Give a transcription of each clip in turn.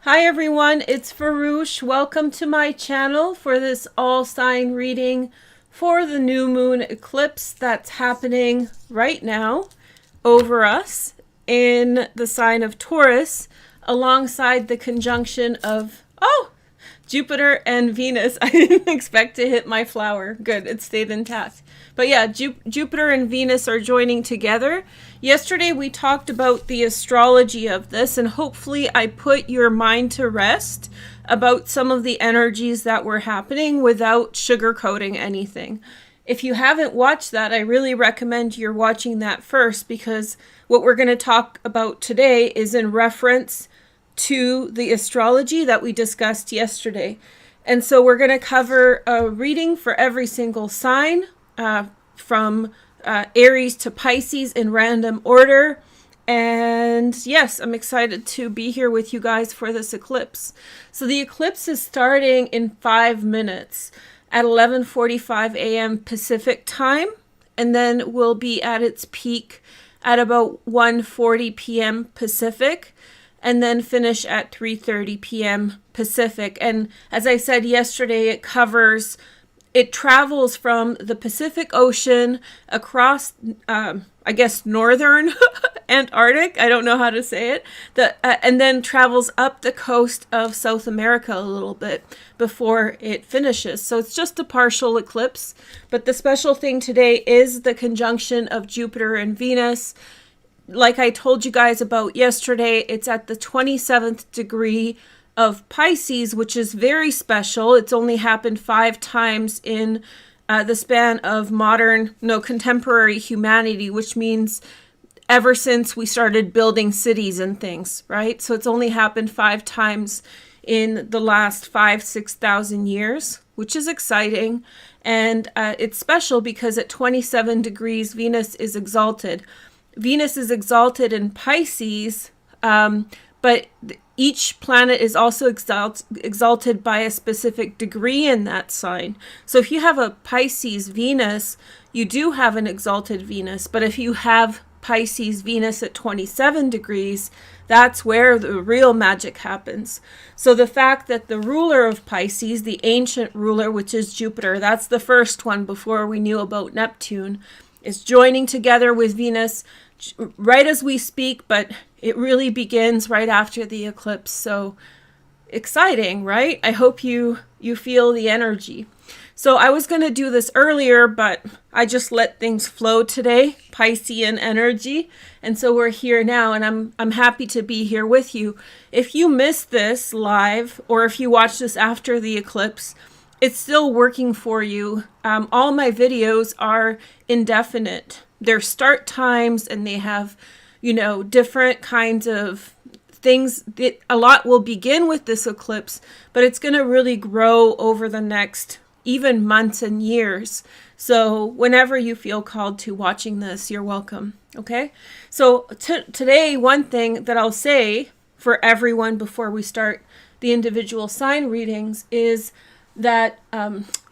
Hi everyone, it's Veroosh. Welcome to my channel for this all sign reading for the new moon eclipse that's happening right now over us in the sign of Taurus alongside the conjunction of, Jupiter and Venus. I didn't expect to hit my flower. Good, it stayed intact. But yeah, Jupiter and Venus are joining together. Yesterday we talked about the astrology of this, and hopefully I put your mind to rest about some of the energies that were happening without sugarcoating anything. If you haven't watched that, I really recommend you're watching that first, because what we're going to talk about today is in reference to the astrology that we discussed yesterday. And so we're going to cover a reading for every single sign from Aries to Pisces in random order. And yes, I'm excited to be here with you guys for this eclipse. So the eclipse is starting in 5 minutes at 11:45 a.m. Pacific time, and then will be at its peak at about 1:40 p.m. Pacific, and then finish at 3:30 p.m. Pacific. And as I said yesterday, it travels from the Pacific Ocean across, northern Antarctic. I don't know how to say it. And then travels up the coast of South America a little bit before it finishes. So it's just a partial eclipse. But the special thing today is the conjunction of Jupiter and Venus. Like I told you guys about yesterday, it's at the 27th degree of Pisces, which is very special. It's only happened 5 times in the span of contemporary humanity, which means ever since we started building cities and things, right? So it's only happened 5 times in the last 6,000 years, which is exciting. And it's special because at 27 degrees, Venus is exalted. Venus is exalted in Pisces, but each planet is also exalted by a specific degree in that sign. So if you have a Pisces Venus, you do have an exalted Venus. But if you have Pisces Venus at 27 degrees, that's where the real magic happens. So the fact that the ruler of Pisces, the ancient ruler, which is Jupiter, that's the first one before we knew about Neptune, is joining together with Venus right as we speak, but it really begins right after the eclipse. So exciting, right? I hope you feel the energy. So I was going to do this earlier, but I just let things flow today, Piscean energy. And so we're here now, and I'm happy to be here with you. If you missed this live, or if you watch this after the eclipse, it's still working for you. All my videos are indefinite. They're start times, and they have, different kinds of things. A lot will begin with this eclipse, but it's going to really grow over the next even months and years. So whenever you feel called to watching this, you're welcome. Okay? So today, one thing that I'll say for everyone before we start the individual sign readings is that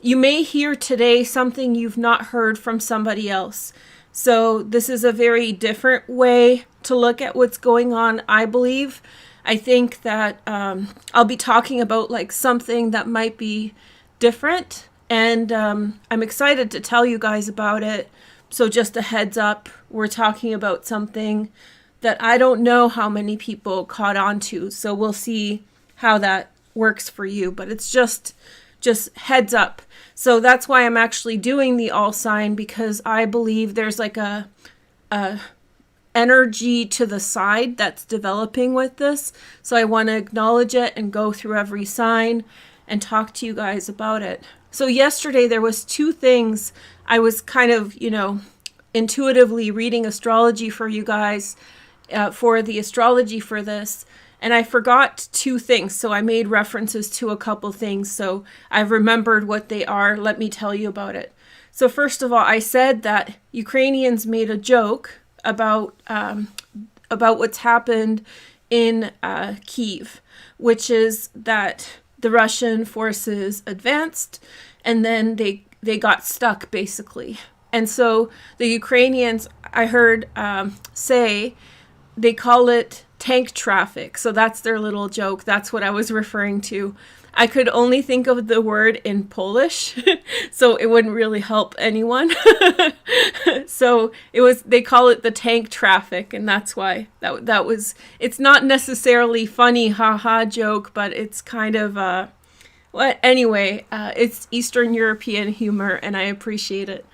you may hear today something you've not heard from somebody else. So this is a very different way to look at what's going on, I believe. I think that I'll be talking about something that might be different, and I'm excited to tell you guys about it. So just a heads up, we're talking about something that I don't know how many people caught on to. So we'll see how that works for you, but it's just heads up. So that's why I'm actually doing the all sign, because I believe there's a energy to the side that's developing with this. So I want to acknowledge it and go through every sign and talk to you guys about it. So yesterday there was 2 things. I was kind of, intuitively reading astrology for you guys for the astrology for this. And I forgot 2 things, so I made references to a couple things. So I've remembered what they are. Let me tell you about it. So first of all, I said that Ukrainians made a joke about what's happened in Kyiv, which is that the Russian forces advanced, and then they got stuck, basically. And so the Ukrainians, I heard say, they call it tank traffic. So that's their little joke. That's what I was referring to. I could only think of the word in Polish, so it wouldn't really help anyone. So they call it the tank traffic, and that's why that was, it's not necessarily funny, haha joke, but it's kind of, anyway, it's Eastern European humor, and I appreciate it.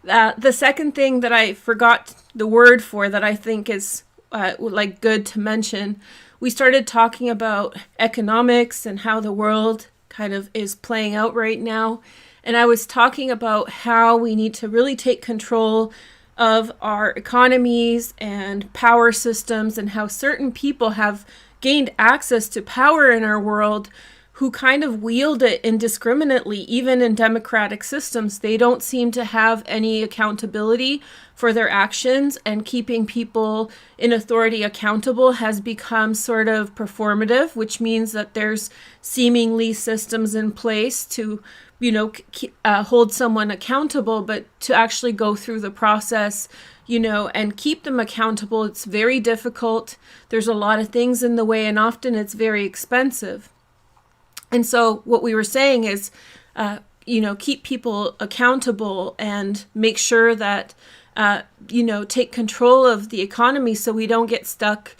The second thing that I forgot the word for that I think is like good to mention, we started talking about economics and how the world kind of is playing out right now. And I was talking about how we need to really take control of our economies and power systems, and how certain people have gained access to power in our world who kind of wield it indiscriminately. Even in democratic systems, they don't seem to have any accountability for their actions, and keeping people in authority accountable has become sort of performative, which means that there's seemingly systems in place to, hold someone accountable, but to actually go through the process, and keep them accountable, it's very difficult. There's a lot of things in the way, and often it's very expensive. And so what we were saying is, keep people accountable and make sure that, take control of the economy so we don't get stuck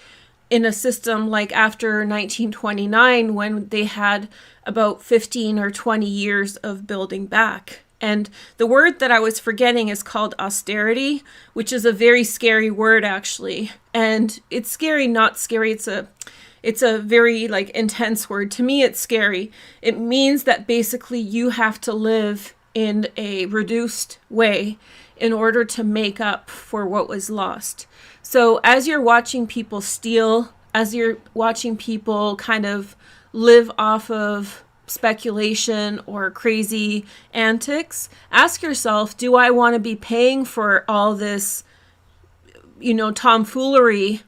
in a system like after 1929, when they had about 15 or 20 years of building back. And the word that I was forgetting is called austerity, which is a very scary word, actually. And it's scary, not scary. It's a very intense word. To me, it's scary. It means that basically you have to live in a reduced way in order to make up for what was lost. So as you're watching people steal, as you're watching people kind of live off of speculation or crazy antics, ask yourself, do I want to be paying for all this, tomfoolery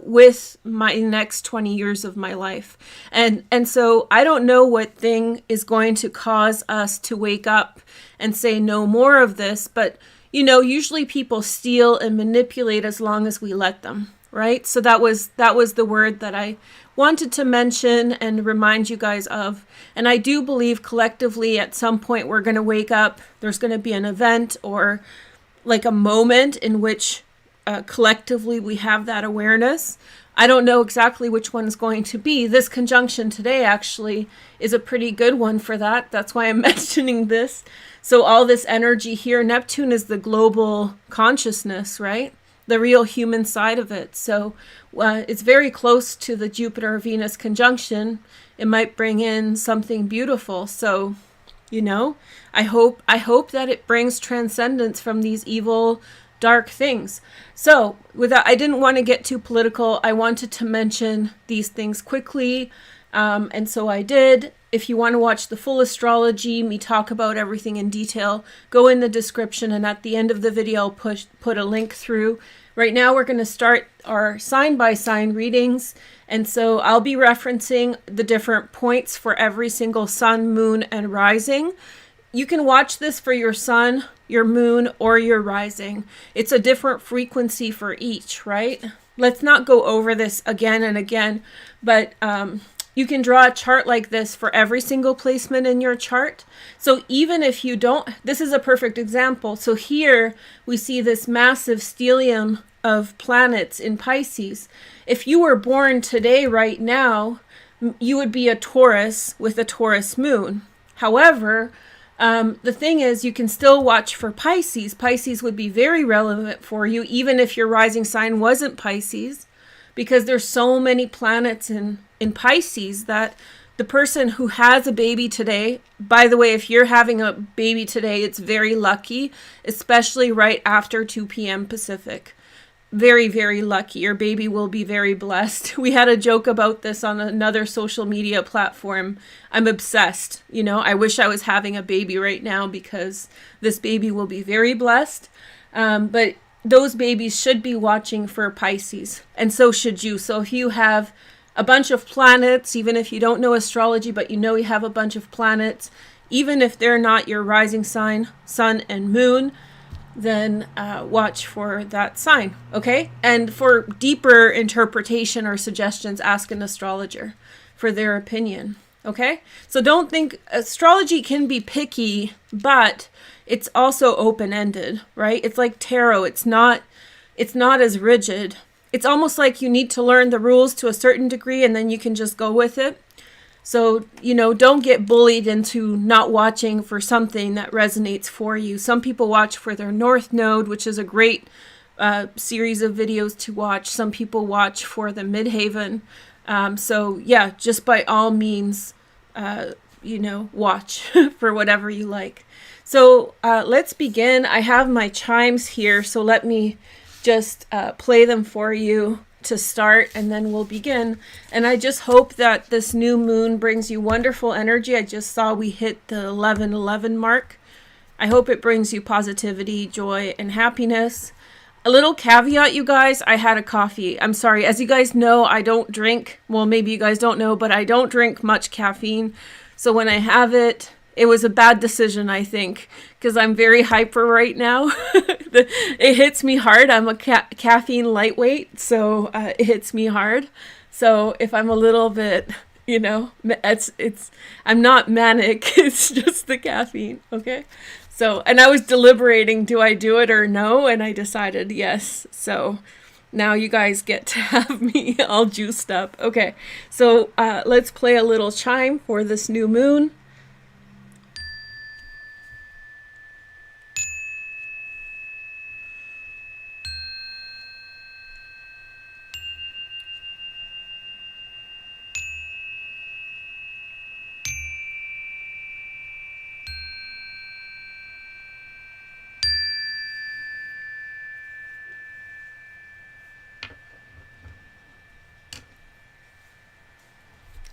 with my next 20 years of my life? And so I don't know what thing is going to cause us to wake up and say no more of this, but usually people steal and manipulate as long as we let them, right? So that was the word that I wanted to mention and remind you guys of. And I do believe collectively at some point we're going to wake up. There's going to be an event or like a moment in which collectively we have that awareness. I don't know exactly which one's going to be. This conjunction today actually is a pretty good one for that. That's why I'm mentioning this. So all this energy here, Neptune is the global consciousness, right? The real human side of it. So it's very close to the Jupiter-Venus conjunction. It might bring in something beautiful. So, I hope that it brings transcendence from these evil, dark things. So I didn't want to get too political. I wanted to mention these things quickly. And so I did. If you want to watch the full astrology, me talk about everything in detail, go in the description, and at the end of the video, I'll put a link through. Right now, we're going to start our sign-by-sign readings, and so I'll be referencing the different points for every single sun, moon, and rising. You can watch this for your sun, your moon, or your rising. It's a different frequency for each, right? Let's not go over this again and again, but you can draw a chart like this for every single placement in your chart. So even if you don't, this is a perfect example. So here we see this massive stellium of planets in Pisces. If you were born today, right now, you would be a Taurus with a Taurus moon. However, the thing is, you can still watch for Pisces. Pisces would be very relevant for you, even if your rising sign wasn't Pisces, because there's so many planets in Pisces that the person who has a baby today, by the way, if you're having a baby today, it's very lucky, especially right after 2 p.m. Pacific. Very, very lucky. Your baby will be very blessed. We had a joke about this on another social media platform. I'm obsessed. I wish I was having a baby right now because this baby will be very blessed. But those babies should be watching for Pisces, and so should you. So if you have a bunch of planets, even if you don't know astrology, but you have a bunch of planets, even if they're not your rising sign, sun and moon, then watch for that sign, okay? And for deeper interpretation or suggestions, ask an astrologer for their opinion, okay? So don't think astrology can be picky, but it's also open-ended, right? It's like tarot. It's not as rigid. It's almost like you need to learn the rules to a certain degree and then you can just go with it. So, you know, don't get bullied into not watching for something that resonates for you. Some people watch for their North Node, which is a great series of videos to watch. Some people watch for the Midhaven. So, yeah, just by all means, you know, watch for whatever you like. So let's begin. I have my chimes here, so let me just play them for you to start, and then we'll begin. And I just hope that this new moon brings you wonderful energy. I just saw we hit the 11:11 mark. I hope it brings you positivity, joy, and happiness. A little caveat, you guys, I had a coffee. I'm sorry. As you guys know, I don't drink. Well, maybe you guys don't know, but I don't drink much caffeine. So when I have it, it was a bad decision, I think, because I'm very hyper right now. It hits me hard. I'm a caffeine lightweight, so it hits me hard. So if I'm a little bit, you know, I'm not manic. It's just the caffeine, okay? So, and I was deliberating, do I do it or no? And I decided yes. So now you guys get to have me all juiced up. Okay, so let's play a little chime for this new moon.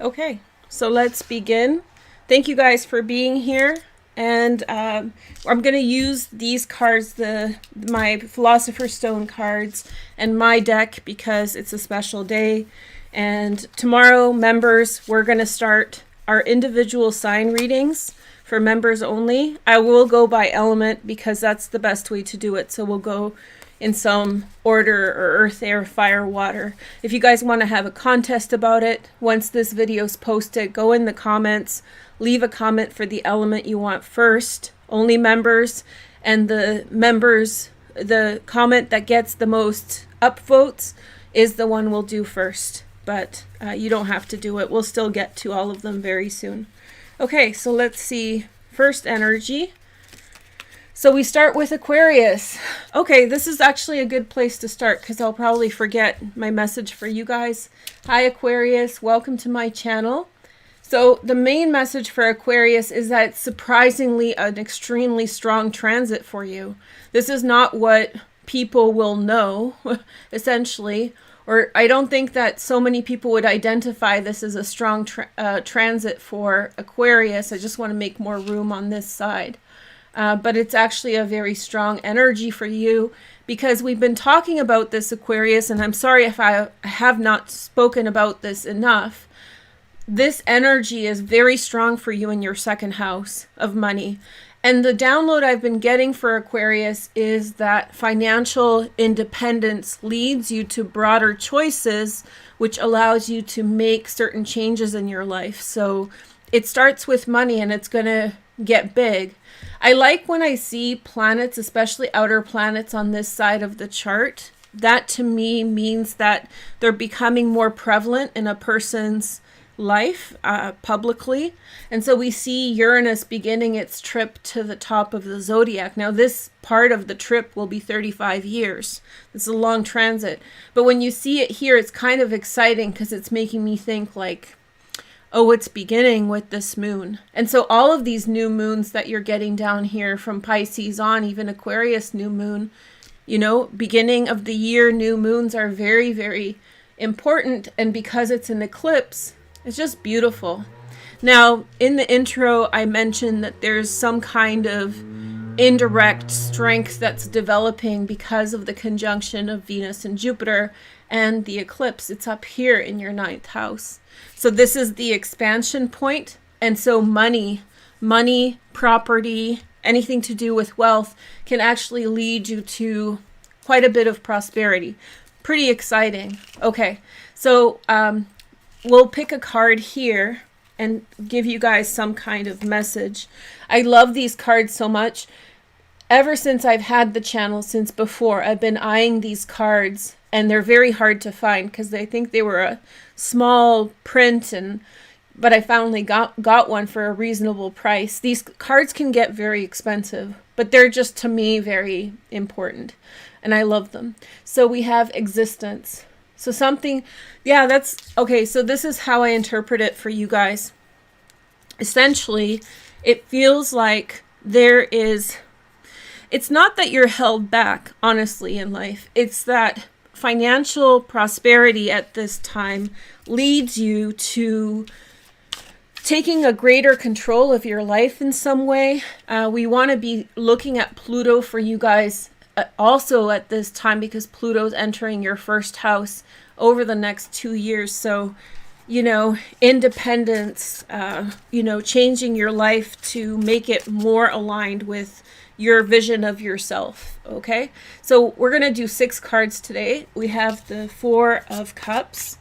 Okay, so let's begin. Thank you guys for being here. And I'm going to use these cards, my Philosopher's Stone cards, and my deck because it's a special day. And tomorrow, members, we're going to start our individual sign readings for members only. I will go by element because that's the best way to do it. So we'll go in some order, or earth, air, fire, water. If you guys want to have a contest about it, once this video is posted, go in the comments, leave a comment for the element you want first. Only members, and the comment that gets the most upvotes is the one we'll do first. But you don't have to do it. We'll still get to all of them very soon. Okay, so let's see. First energy. So we start with Aquarius. Okay, this is actually a good place to start because I'll probably forget my message for you guys. Hi Aquarius, welcome to my channel. So the main message for Aquarius is that it's surprisingly an extremely strong transit for you. This is not what people will know, essentially, or I don't think that so many people would identify this as a strong transit for Aquarius. I just want to make more room on this side. But it's actually a very strong energy for you because we've been talking about this, Aquarius, and I'm sorry if I have not spoken about this enough. This energy is very strong for you in your second house of money. And the download I've been getting for Aquarius is that financial independence leads you to broader choices, which allows you to make certain changes in your life. So it starts with money and it's going to get big. I like when I see planets, especially outer planets on this side of the chart. That to me means that they're becoming more prevalent in a person's life publicly. And so we see Uranus beginning its trip to the top of the zodiac. Now this part of the trip will be 35 years. It's a long transit. But when you see it here, it's kind of exciting because it's making me think like, oh, it's beginning with this moon. And so all of these new moons that you're getting down here from Pisces on, even Aquarius new moon, you know, beginning of the year new moons are very, very important. And because it's an eclipse, it's just beautiful. Now, in the intro, I mentioned that there's some kind of indirect strength that's developing because of the conjunction of Venus and Jupiter and the eclipse. It's up here in your 9th house. So this is the expansion point. And so money, property, anything to do with wealth can actually lead you to quite a bit of prosperity. Pretty exciting. Okay, so we'll pick a card here and give you guys some kind of message. I love these cards so much. Ever since I've had the channel, since before, I've been eyeing these cards, and they're very hard to find because I think they were a small print, but I finally got one for a reasonable price. These cards can get very expensive, but they're just, to me, very important, and I love them. So we have existence. So something, yeah, that's, okay, so this is how I interpret it for you guys. Essentially, it feels like there is, it's not that you're held back, honestly, in life. It's that financial prosperity at this time leads you to taking a greater control of your life in some way. We want to be looking at Pluto for you guys also at this time, because Pluto's entering your first house over the next 2 years. So, you know, independence, you know, changing your life to make it more aligned with your vision of yourself. Okay, so we're going to do 6 cards today. We have the 4 of Cups.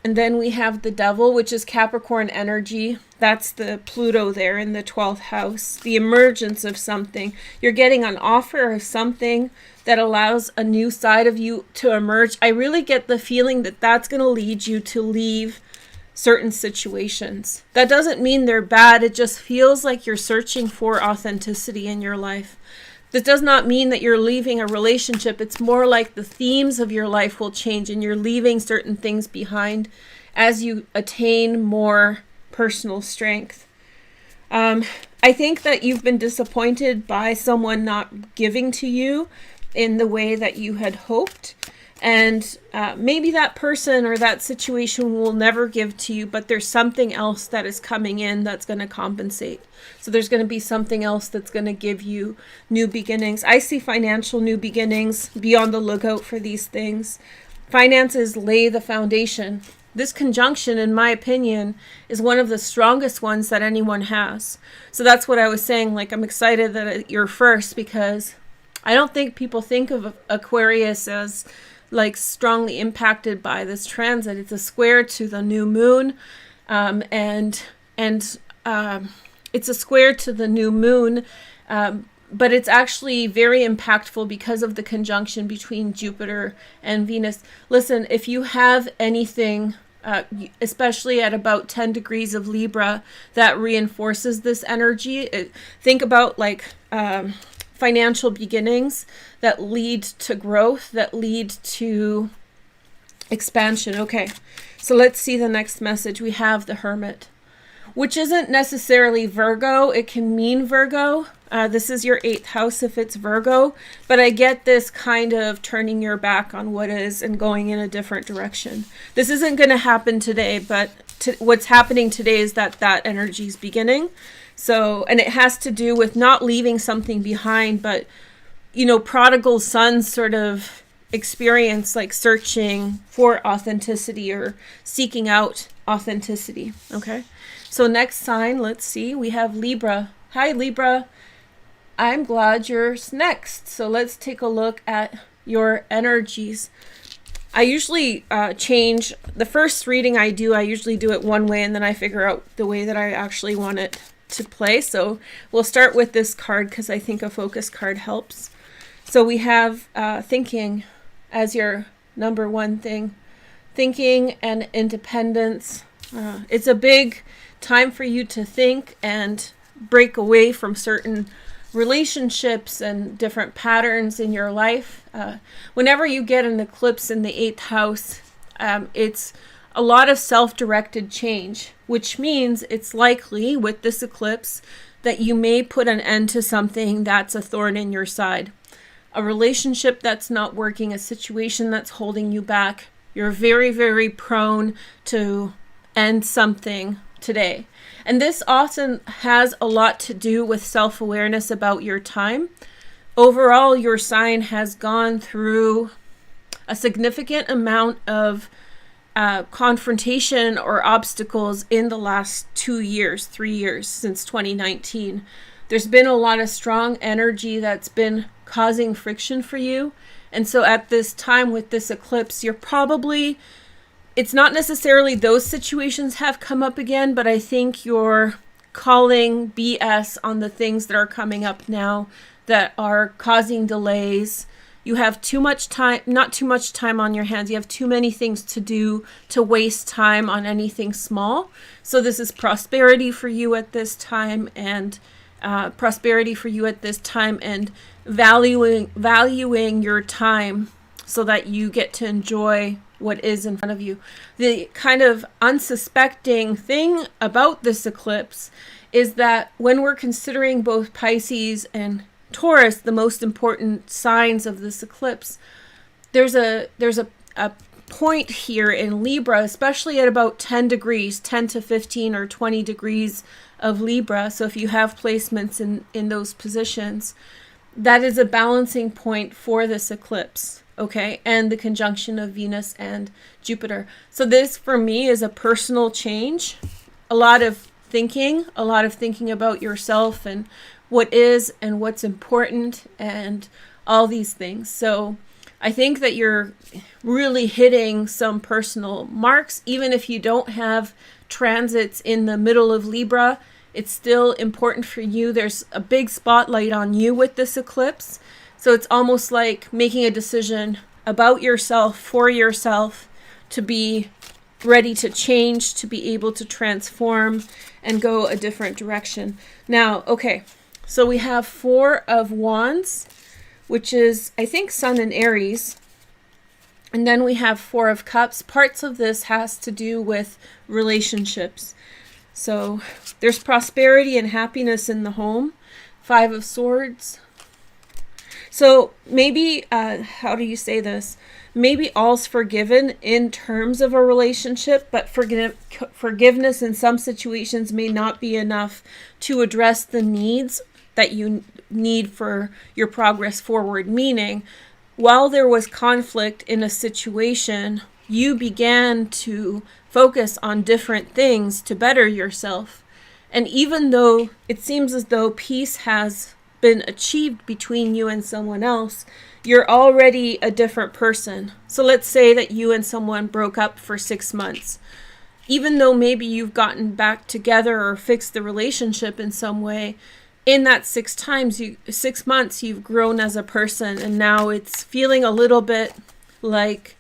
And then we have the Devil, which is Capricorn energy. That's the Pluto there in the 12th house. The emergence of something. You're getting an offer of something that allows a new side of you to emerge. I really get the feeling that that's going to lead you to leave certain situations. That doesn't mean they're bad. It just feels like you're searching for authenticity in your life. This does not mean that you're leaving a relationship. It's more like the themes of your life will change and you're leaving certain things behind as you attain more personal strength. I think that you've been disappointed by someone not giving to you in the way that you had hoped. And maybe that person or that situation will never give to you, but there's something else that is coming in that's going to compensate. So there's going to be something else that's going to give you new beginnings. I see financial new beginnings. Be on the lookout for these things. Finances lay the foundation. This conjunction, in my opinion, is one of the strongest ones that anyone has. So that's what I was saying. Like, I'm excited that you're first, because I don't think people think of Aquarius as like strongly impacted by this transit. It's a square to the new moon, and it's a square to the new moon, but it's actually very impactful because of the conjunction between Jupiter and Venus. Listen, if you have anything, especially at about 10 degrees of Libra, that reinforces this energy, think about like financial beginnings that lead to growth, that lead to expansion. Okay, so let's see the next message. We have the Hermit, which isn't necessarily Virgo. It can mean Virgo. This is your 8th house if it's Virgo, but I get this kind of turning your back on what is and going in a different direction. This isn't going to happen today, but what's happening today is that energy is beginning. So, and it has to do with not leaving something behind, but, you know, prodigal son sort of experience, like searching for authenticity or seeking out authenticity. Okay. So next sign, let's see, we have Libra. Hi, Libra. I'm glad you're next. So let's take a look at your energies. I usually change the first reading I usually do it one way, and then I figure out the way that I actually want it to play. So we'll start with this card because I think a focus card helps. So we have thinking as your number one thing. Thinking and independence. It's a big time for you to think and break away from certain relationships and different patterns in your life. Whenever you get an eclipse in the 8th house, it's a lot of self-directed change, which means it's likely with this eclipse that you may put an end to something that's a thorn in your side. A relationship that's not working, a situation that's holding you back. You're very, very prone to end something today. And this often has a lot to do with self-awareness about your time. Overall, your sign has gone through a significant amount of confrontation or obstacles in the last 2 years, 3 years, since 2019. There's been a lot of strong energy that's been causing friction for you. And so at this time with this eclipse, you're probably, it's not necessarily those situations have come up again, but I think you're calling BS on the things that are coming up now that are causing delays. You have too much time, not too much time on your hands. You have too many things to do to waste time on anything small. So this is prosperity for you at this time, and valuing your time so that you get to enjoy what is in front of you. The kind of unsuspecting thing about this eclipse is that when we're considering both Pisces and Taurus, the most important signs of this eclipse, there's a point here in Libra, especially at about 10 degrees, 10 to 15 or 20 degrees of Libra. So if you have placements in those positions, that is a balancing point for this eclipse, okay? And the conjunction of Venus and Jupiter. So this for me is a personal change, a lot of thinking about yourself and what is and what's important and all these things. So I think that you're really hitting some personal marks. Even if you don't have transits in the middle of Libra, it's still important for you. There's a big spotlight on you with this eclipse. So it's almost like making a decision about yourself, for yourself, to be ready to change, to be able to transform and go a different direction. Now, okay. So we have 4 of Wands, which is, I think, Sun and Aries. And then we have 4 of Cups. Parts of this has to do with relationships. So there's prosperity and happiness in the home. 5 of Swords. So maybe, how do you say this? Maybe all's forgiven in terms of a relationship, but forgiveness in some situations may not be enough to address the needs that you need for your progress forward. Meaning, while there was conflict in a situation, you began to focus on different things to better yourself. And even though it seems as though peace has been achieved between you and someone else, you're already a different person. So let's say that you and someone broke up for 6 months. Even though maybe you've gotten back together or fixed the relationship in some way, in that 6 months, you've grown as a person, and now it's feeling a little bit like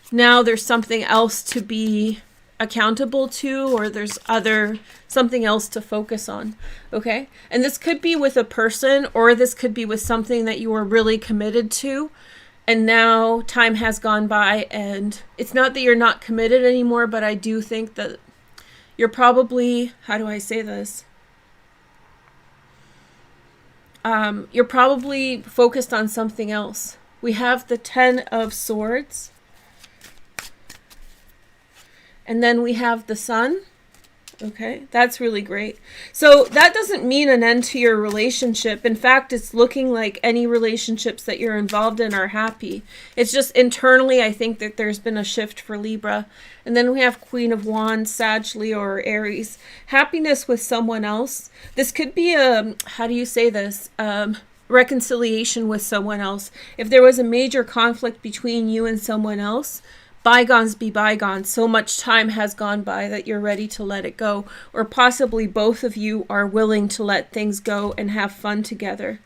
now there's something else to be accountable to, or there's something else to focus on. Okay. And this could be with a person, or this could be with something that you were really committed to. And now time has gone by, and it's not that you're not committed anymore, but I do think that you're probably, how do I say this? You're probably focused on something else. We have the 10 of Swords. And then we have the Sun. Okay, that's really great. So that doesn't mean an end to your relationship. In fact, it's looking like any relationships that you're involved in are happy. It's just internally, I think that there's been a shift for Libra. And then we have Queen of Wands, Sag, Leo, or Aries. Happiness with someone else. This could be a, how do you say this? Reconciliation with someone else. If there was a major conflict between you and someone else, bygones be bygones. So much time has gone by that you're ready to let it go. Or possibly both of you are willing to let things go and have fun together.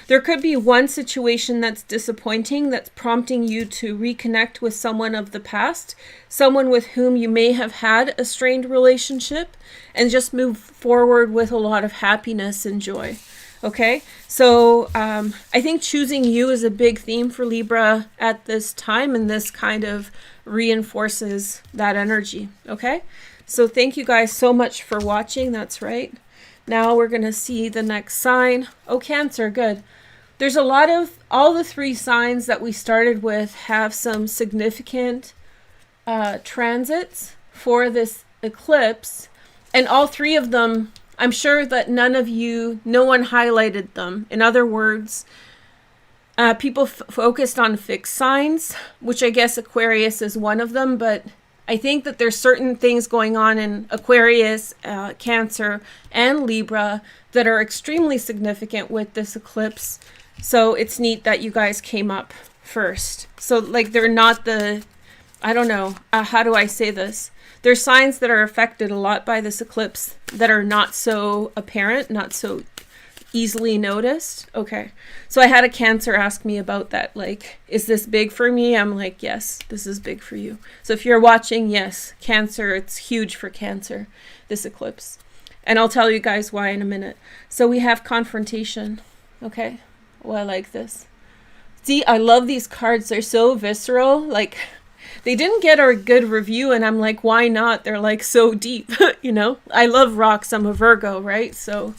There could be one situation that's disappointing, that's prompting you to reconnect with someone of the past, someone with whom you may have had a strained relationship, and just move forward with a lot of happiness and joy. Okay, so I think choosing you is a big theme for Libra at this time, and this kind of reinforces that energy. Okay, so thank you guys so much for watching. That's right. Now we're going to see the next sign. Oh, Cancer, good. There's a lot of, all the 3 signs that we started with have some significant transits for this eclipse, and all 3 of them, I'm sure that no one highlighted them. In other words, people focused on fixed signs, which I guess Aquarius is one of them, but I think that there's certain things going on in Aquarius, Cancer, and Libra that are extremely significant with this eclipse. So it's neat that you guys came up first. So like they're not the, I don't know, how do I say this? There's signs that are affected a lot by this eclipse that are not so apparent, not so easily noticed. Okay. So I had a Cancer ask me about that. Like, is this big for me? I'm like, yes, this is big for you. So if you're watching, yes, Cancer, it's huge for Cancer, this eclipse. And I'll tell you guys why in a minute. So we have confrontation. Okay. Oh, I like this. See, I love these cards. They're so visceral. Like, they didn't get a good review, and I'm like, why not? They're like so deep, you know? I love rocks. I'm a Virgo, right? So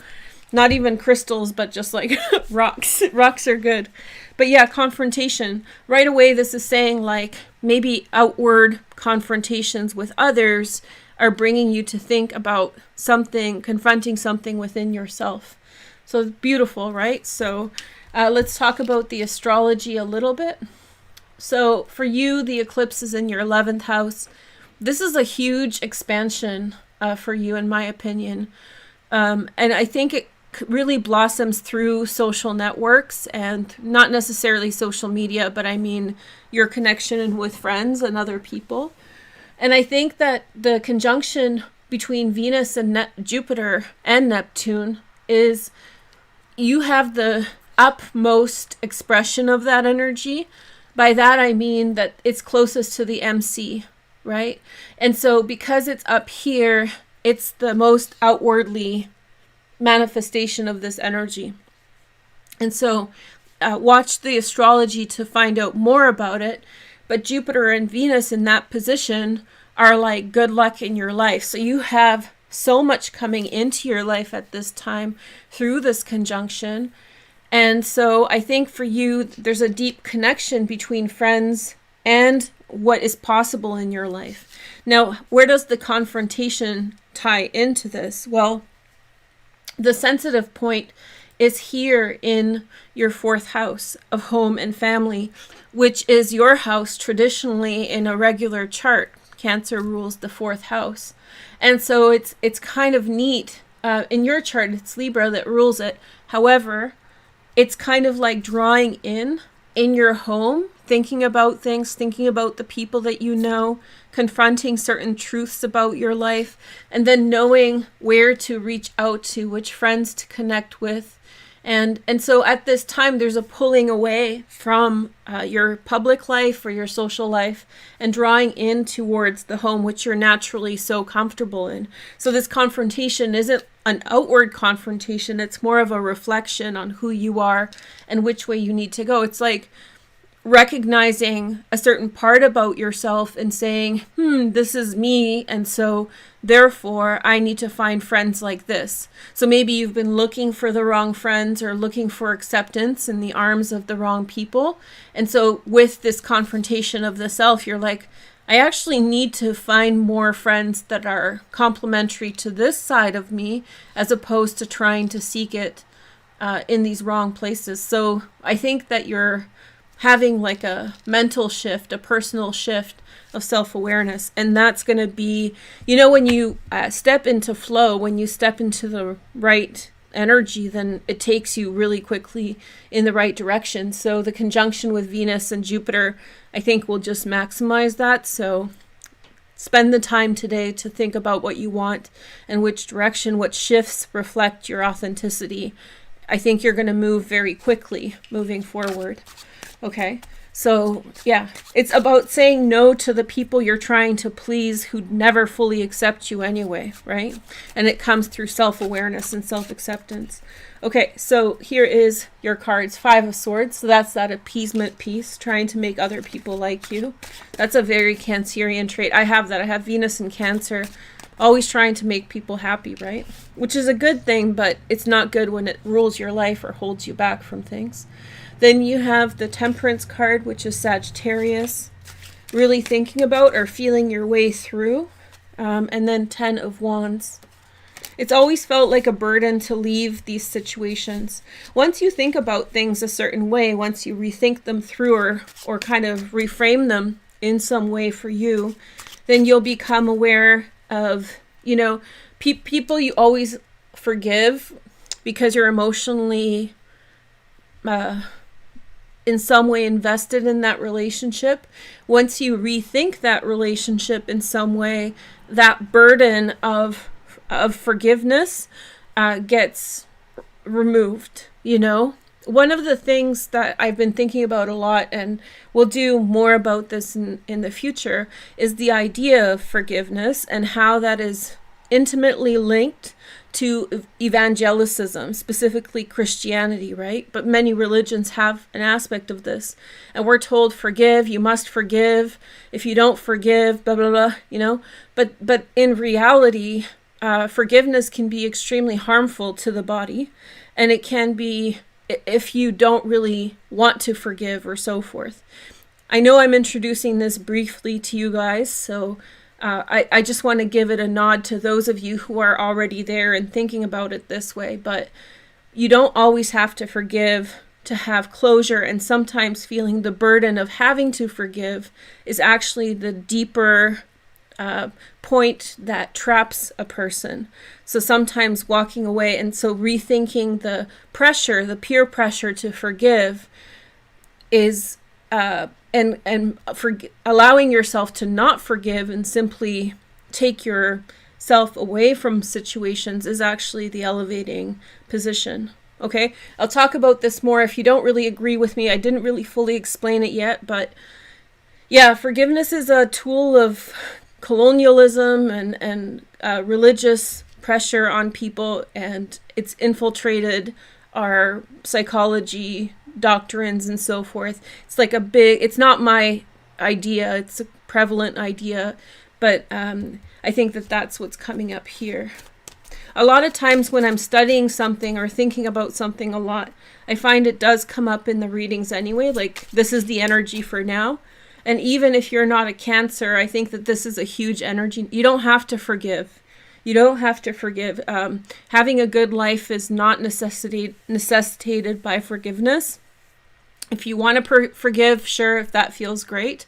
not even crystals, but just like rocks. Rocks are good. But yeah, confrontation. Right away, this is saying like maybe outward confrontations with others are bringing you to think about something, confronting something within yourself. So it's beautiful, right? So let's talk about the astrology a little bit. So for you, the eclipse is in your 11th house. This is a huge expansion for you, in my opinion. And I think it really blossoms through social networks, and not necessarily social media, but I mean your connection with friends and other people. And I think that the conjunction between Venus and Jupiter and Neptune is you have the upmost expression of that energy. By that I mean that it's closest to the MC, right? And so because it's up here, it's the most outwardly manifestation of this energy. And so watch the astrology to find out more about it. But Jupiter and Venus in that position are like good luck in your life. So you have so much coming into your life at this time through this conjunction. And so I think for you, there's a deep connection between friends and what is possible in your life. Now, where does the confrontation tie into this? Well, the sensitive point is here in your 4th house of home and family, which is your house traditionally in a regular chart. Cancer rules the 4th house. And so it's kind of neat. In your chart, it's Libra that rules it. However, it's kind of like drawing in your home, thinking about things, thinking about the people that you know, confronting certain truths about your life, and then knowing where to reach out to, which friends to connect with. And so at this time, there's a pulling away from your public life or your social life and drawing in towards the home, which you're naturally so comfortable in. So this confrontation isn't an outward confrontation. It's more of a reflection on who you are and which way you need to go. It's like recognizing a certain part about yourself and saying, this is me, and so therefore I need to find friends like this. So maybe you've been looking for the wrong friends or looking for acceptance in the arms of the wrong people. And so with this confrontation of the self, you're like, I actually need to find more friends that are complementary to this side of me, as opposed to trying to seek it in these wrong places. So I think that you're having like a mental shift, a personal shift of self-awareness. And that's going to be, you know, when you step into flow, when you step into the right energy, then it takes you really quickly in the right direction. So the conjunction with Venus and Jupiter, I think, will just maximize that. So spend the time today to think about what you want and which direction, what shifts reflect your authenticity. I think you're going to move very quickly moving forward. Okay, so yeah, it's about saying no to the people you're trying to please who never fully accept you anyway, right? And it comes through self-awareness and self-acceptance. Okay, so here is your cards. 5 of Swords. So that's that appeasement piece, trying to make other people like you. That's a very Cancerian trait. I have that. I have Venus in Cancer, always trying to make people happy, right? Which is a good thing, but it's not good when it rules your life or holds you back from things. Then you have the Temperance card, which is Sagittarius, really thinking about or feeling your way through. And then 10 of Wands. It's always felt like a burden to leave these situations. Once you think about things a certain way, once you rethink them through or kind of reframe them in some way for you, then you'll become aware of, you know, people you always forgive because you're emotionally in some way invested in that relationship. Once you rethink that relationship in some way, that burden of forgiveness gets removed, you know? One of the things that I've been thinking about a lot, and we'll do more about this in the future, is the idea of forgiveness and how that is intimately linked to evangelicism, specifically Christianity, right? But many religions have an aspect of this. And we're told, forgive, you must forgive. If you don't forgive, blah, blah, blah, you know? But in reality, forgiveness can be extremely harmful to the body. And it can be if you don't really want to forgive or so forth. I know I'm introducing this briefly to you guys, so I just want to give it a nod to those of you who are already there and thinking about it this way. But you don't always have to forgive to have closure, and sometimes feeling the burden of having to forgive is actually the deeper point that traps a person. So sometimes walking away, and so rethinking the pressure, the peer pressure to forgive is allowing yourself to not forgive and simply take yourself away from situations is actually the elevating position. Okay, I'll talk about this more. If you don't really agree with me, I didn't really fully explain it yet, but yeah, forgiveness is a tool of colonialism and religious pressure on people, and it's infiltrated our psychology doctrines and so forth. It's like it's not my idea, it's a prevalent idea, but I think that that's what's coming up here. A lot of times when I'm studying something or thinking about something a lot, I find it does come up in the readings anyway, like this is the energy for now. And even if you're not a Cancer, I think that this is a huge energy. You don't have to forgive. You don't have to forgive. Having a good life is not necessitated by forgiveness. If you want to forgive, sure, if that feels great.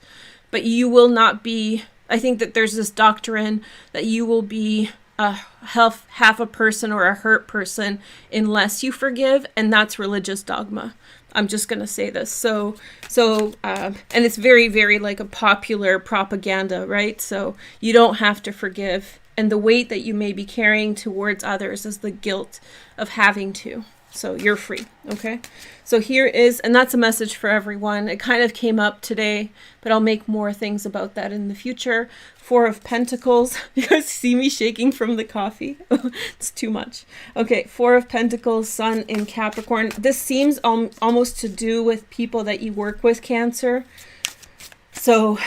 But you will not be, I think that there's this doctrine that you will be half a person or a hurt person unless you forgive, and that's religious dogma. I'm just going to say this. So, and it's very, very like a popular propaganda, right? So you don't have to forgive. And the weight that you may be carrying towards others is the guilt of having to. So you're free, okay? So here is, and that's a message for everyone. It kind of came up today, but I'll make more things about that in the future. 4 of Pentacles. You guys see me shaking from the coffee? It's too much. Okay, 4 of Pentacles, Sun in Capricorn. This seems almost to do with people that you work with, Cancer. So,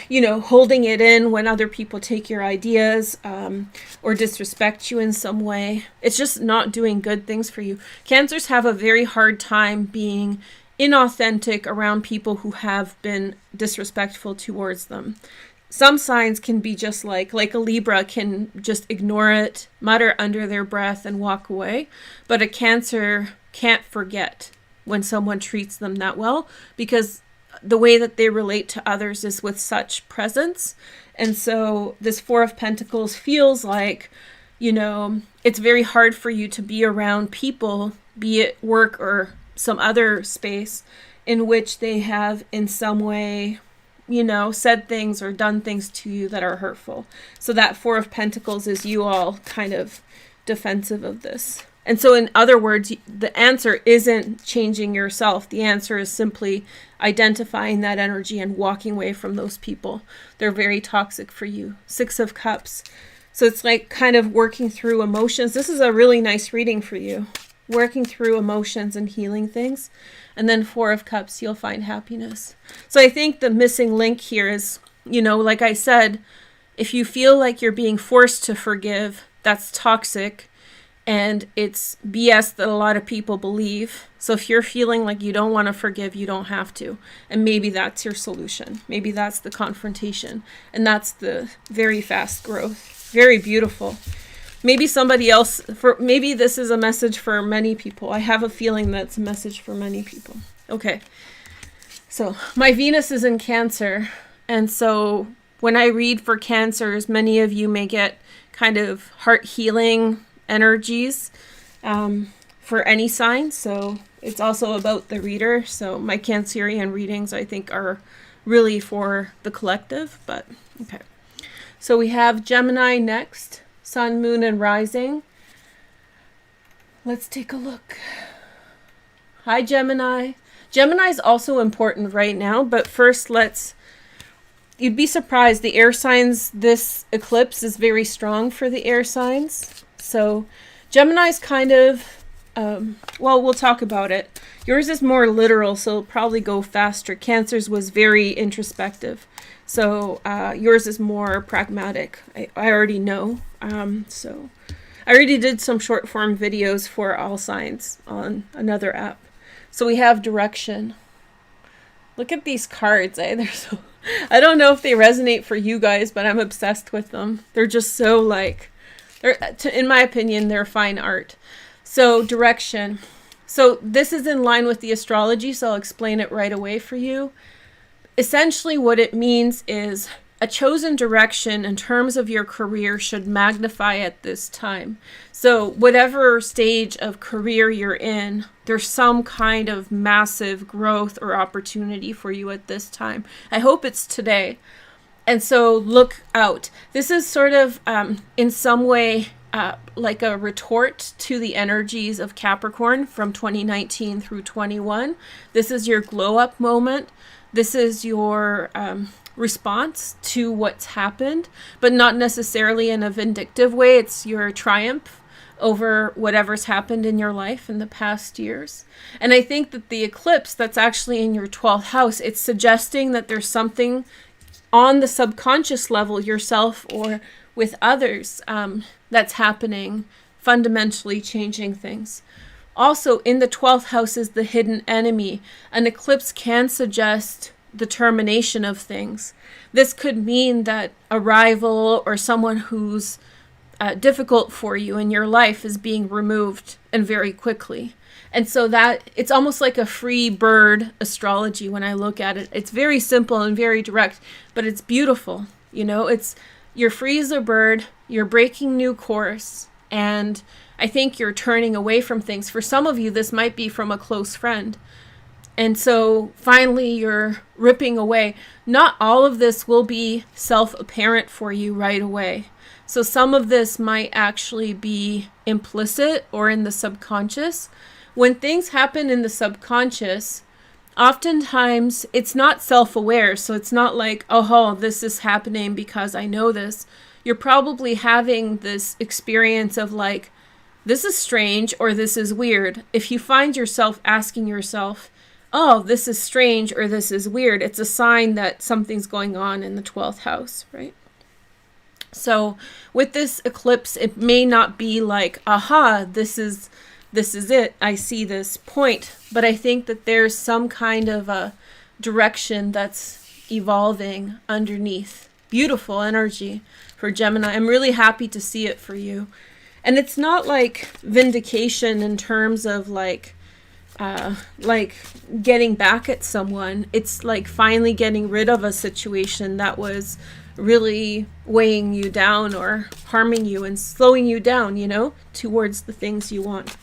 you know, holding it in when other people take your ideas or disrespect you in some way. It's just not doing good things for you. Cancers have a very hard time being inauthentic around people who have been disrespectful towards them. Some signs can be just like a Libra can just ignore it, mutter under their breath and walk away. But a Cancer can't forget when someone treats them that well, because the way that they relate to others is with such presence. And so this 4 of Pentacles feels like, you know, it's very hard for you to be around people, be it work or some other space, in which they have in some way, you know, said things or done things to you that are hurtful. So that 4 of Pentacles is you all kind of defensive of this. And so in other words, the answer isn't changing yourself. The answer is simply identifying that energy and walking away from those people. They're very toxic for you. 6 of Cups. So it's like kind of working through emotions. This is a really nice reading for you. Working through emotions and healing things. And then 4 of Cups, you'll find happiness. So I think the missing link here is, you know, like I said, if you feel like you're being forced to forgive, that's toxic. And it's BS that a lot of people believe. So if you're feeling like you don't want to forgive, you don't have to. And maybe that's your solution. Maybe that's the confrontation. And that's the very fast growth. Very beautiful. Maybe somebody else, maybe this is a message for many people. I have a feeling that's a message for many people. Okay. So my Venus is in Cancer. And so when I read for Cancers, many of you may get kind of heart healing energies for any sign. So it's also about the reader. So my Cancerian readings, I think, are really for the collective, but okay. So we have Gemini next, Sun, Moon, and Rising. Let's take a look. Hi, Gemini. Gemini is also important right now, but first you'd be surprised, the air signs, this eclipse is very strong for the air signs. So Gemini's kind of, well, we'll talk about it. Yours is more literal, so it'll probably go faster. Cancer's was very introspective. So yours is more pragmatic. I already know. So I already did some short form videos for all signs on another app. So we have direction. Look at these cards. They're so, I don't know if they resonate for you guys, but I'm obsessed with them. They're just so like, in my opinion, they're fine art. So direction. So this is in line with the astrology, so I'll explain it right away for you. Essentially what it means is a chosen direction in terms of your career should magnify at this time. So whatever stage of career you're in, there's some kind of massive growth or opportunity for you at this time. I hope it's today. And so look out. This is sort of in some way like a retort to the energies of Capricorn from 2019 through 21. This is your glow up moment. This is your response to what's happened, but not necessarily in a vindictive way. It's your triumph over whatever's happened in your life in the past years. And I think that the eclipse that's actually in your 12th house, it's suggesting that there's something on the subconscious level, yourself or with others, that's happening, fundamentally changing things. Also, in the 12th house is the hidden enemy. An eclipse can suggest the termination of things. This could mean that a rival or someone who's difficult for you in your life is being removed, and very quickly. And so that it's almost like a free bird astrology when I look at it. It's very simple and very direct, but it's beautiful. You know, you're free as a bird, you're breaking new course, and I think you're turning away from things. For some of you, this might be from a close friend. And so finally you're ripping away. Not all of this will be self-apparent for you right away. So some of this might actually be implicit or in the subconscious. When things happen in the subconscious, oftentimes it's not self-aware. So it's not like, oh, this is happening because I know this. You're probably having this experience of like, this is strange or this is weird. If you find yourself asking yourself, oh, this is strange or this is weird, it's a sign that something's going on in the 12th house, right? So with this eclipse, it may not be like, aha, this is it, I see this point, but I think that there's some kind of a direction that's evolving underneath. Beautiful energy for Gemini. I'm really happy to see it for you. And it's not like vindication in terms of like getting back at someone. It's like finally getting rid of a situation that was really weighing you down or harming you and slowing you down, you know, towards the things you want.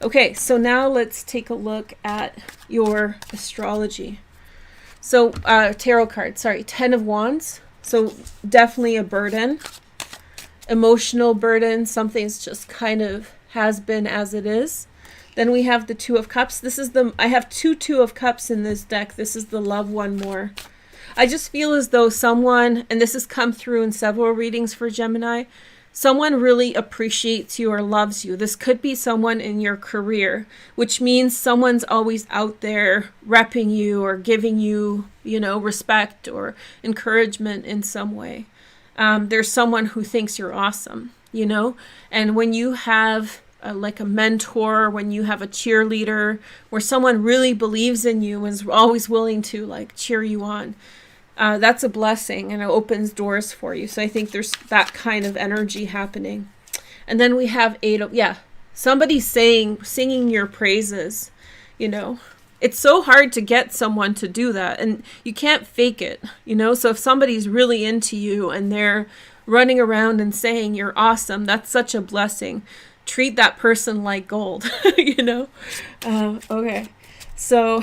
Okay, so now let's take a look at your astrology. So tarot card, sorry, 10 of Wands. So definitely a burden, emotional burden. Something's just kind of has been as it is. Then we have the 2 of Cups. I have two of Cups in this deck. This is the love one more. I just feel as though someone, and this has come through in several readings for Gemini, someone really appreciates you or loves you. This could be someone in your career, which means someone's always out there repping you or giving you, you know, respect or encouragement in some way. There's someone who thinks you're awesome, you know, and when you have like a mentor, when you have a cheerleader, where someone really believes in you and is always willing to like cheer you on, that's a blessing and it opens doors for you. So I think there's that kind of energy happening. And then we have 8 of, somebody singing your praises, you know, it's so hard to get someone to do that, and you can't fake it, you know? So if somebody's really into you and they're running around and saying you're awesome, that's such a blessing. Treat that person like gold, you know? Okay. So,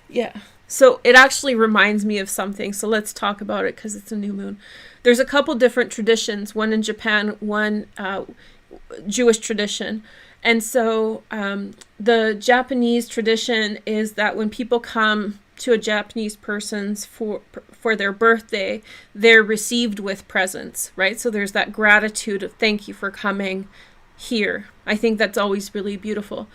yeah. So it actually reminds me of something. So let's talk about it because it's a new moon. There's a couple different traditions, one in Japan, one Jewish tradition. And so the Japanese tradition is that when people come to a Japanese person's for their birthday, they're received with presents, right? So there's that gratitude of thank you for coming here. I think that's always really beautiful.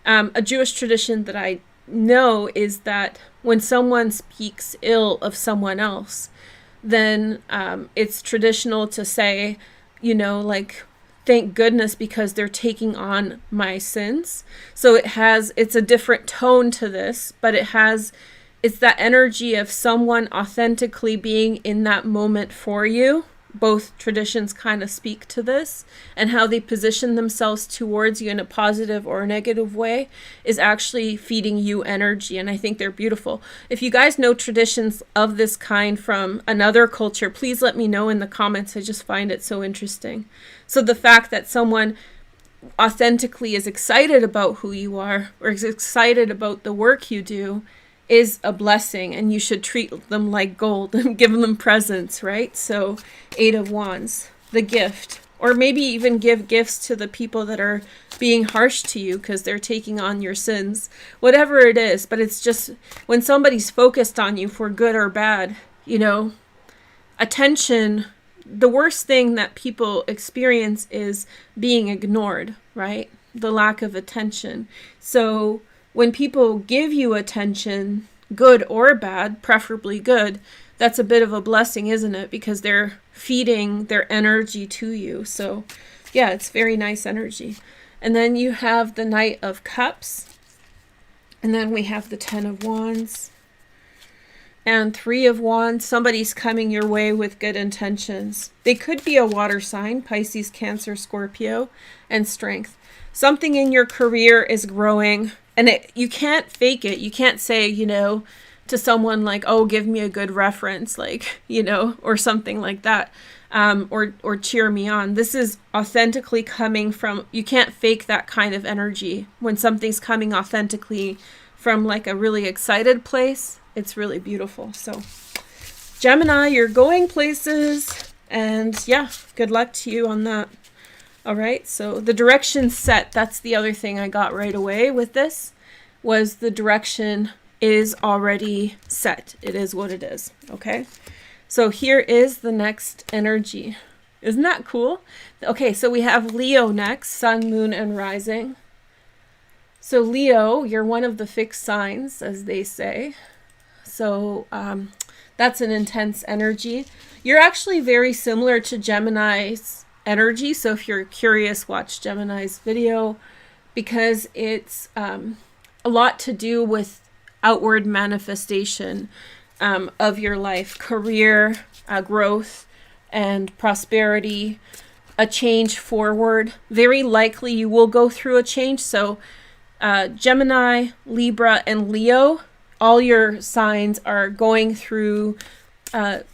A Jewish tradition that I know is that when someone speaks ill of someone else, then it's traditional to say, you know, like, thank goodness because they're taking on my sins. So it's a different tone to this, but it's that energy of someone authentically being in that moment for you. Both traditions kind of speak to this, and how they position themselves towards you in a positive or a negative way is actually feeding you energy. And I think they're beautiful. If you guys know traditions of this kind from another culture, please let me know in the comments. I just find it so interesting. So the fact that someone authentically is excited about who you are or is excited about the work you do is a blessing, and you should treat them like gold and give them presents, right? So 8 of Wands, the gift, or maybe even give gifts to the people that are being harsh to you because they're taking on your sins, whatever it is. But it's just when somebody's focused on you for good or bad, you know, attention, the worst thing that people experience is being ignored, right? The lack of attention. So when people give you attention, good or bad, preferably good, that's a bit of a blessing, isn't it? Because they're feeding their energy to you. So yeah, it's very nice energy. And then you have the Knight of Cups. And then we have the 10 of Wands. And 3 of Wands. Somebody's coming your way with good intentions. They could be a water sign, Pisces, Cancer, Scorpio, and strength. Something in your career is growing. And you can't fake it. You can't say, you know, to someone like, oh, give me a good reference, like, you know, or something like that, or cheer me on. This is authentically coming from, you can't fake that kind of energy. When something's coming authentically from like a really excited place, it's really beautiful. So Gemini, you're going places, and yeah, good luck to you on that. All right, so the direction set, that's the other thing I got right away with this, was the direction is already set. It is what it is, okay? So here is the next energy. Isn't that cool? Okay, so we have Leo next, Sun, Moon, and Rising. So Leo, you're one of the fixed signs, as they say. So that's an intense energy. You're actually very similar to Gemini's energy. So if you're curious, watch Gemini's video, because it's a lot to do with outward manifestation of your life, career, growth, and prosperity, a change forward. Very likely you will go through a change. So Gemini, Libra, and Leo, all your signs are going through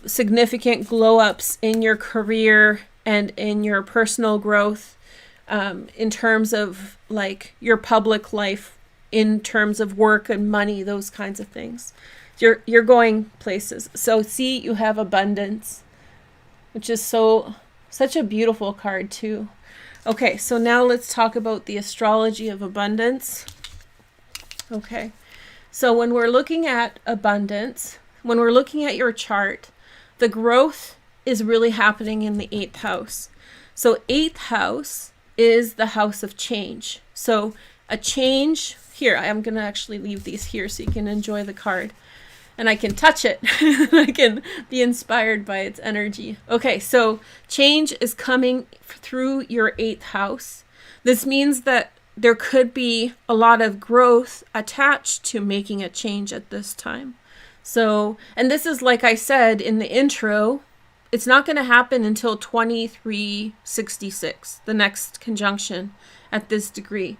significant glow-ups in your career and in your personal growth, in terms of like your public life, in terms of work and money, those kinds of things. You're going places. So see, you have abundance, which is such a beautiful card too. Okay, so now let's talk about the astrology of abundance. Okay, so when we're looking at abundance, when we're looking at your chart, the growth is really happening in the 8th house. So 8th house is the house of change. So a change here, I'm going to actually leave these here so you can enjoy the card and I can touch it. I can be inspired by its energy. Okay, so change is coming through your 8th house. This means that there could be a lot of growth attached to making a change at this time. So, and this is, like I said in the intro, it's not going to happen until 2366, the next conjunction at this degree.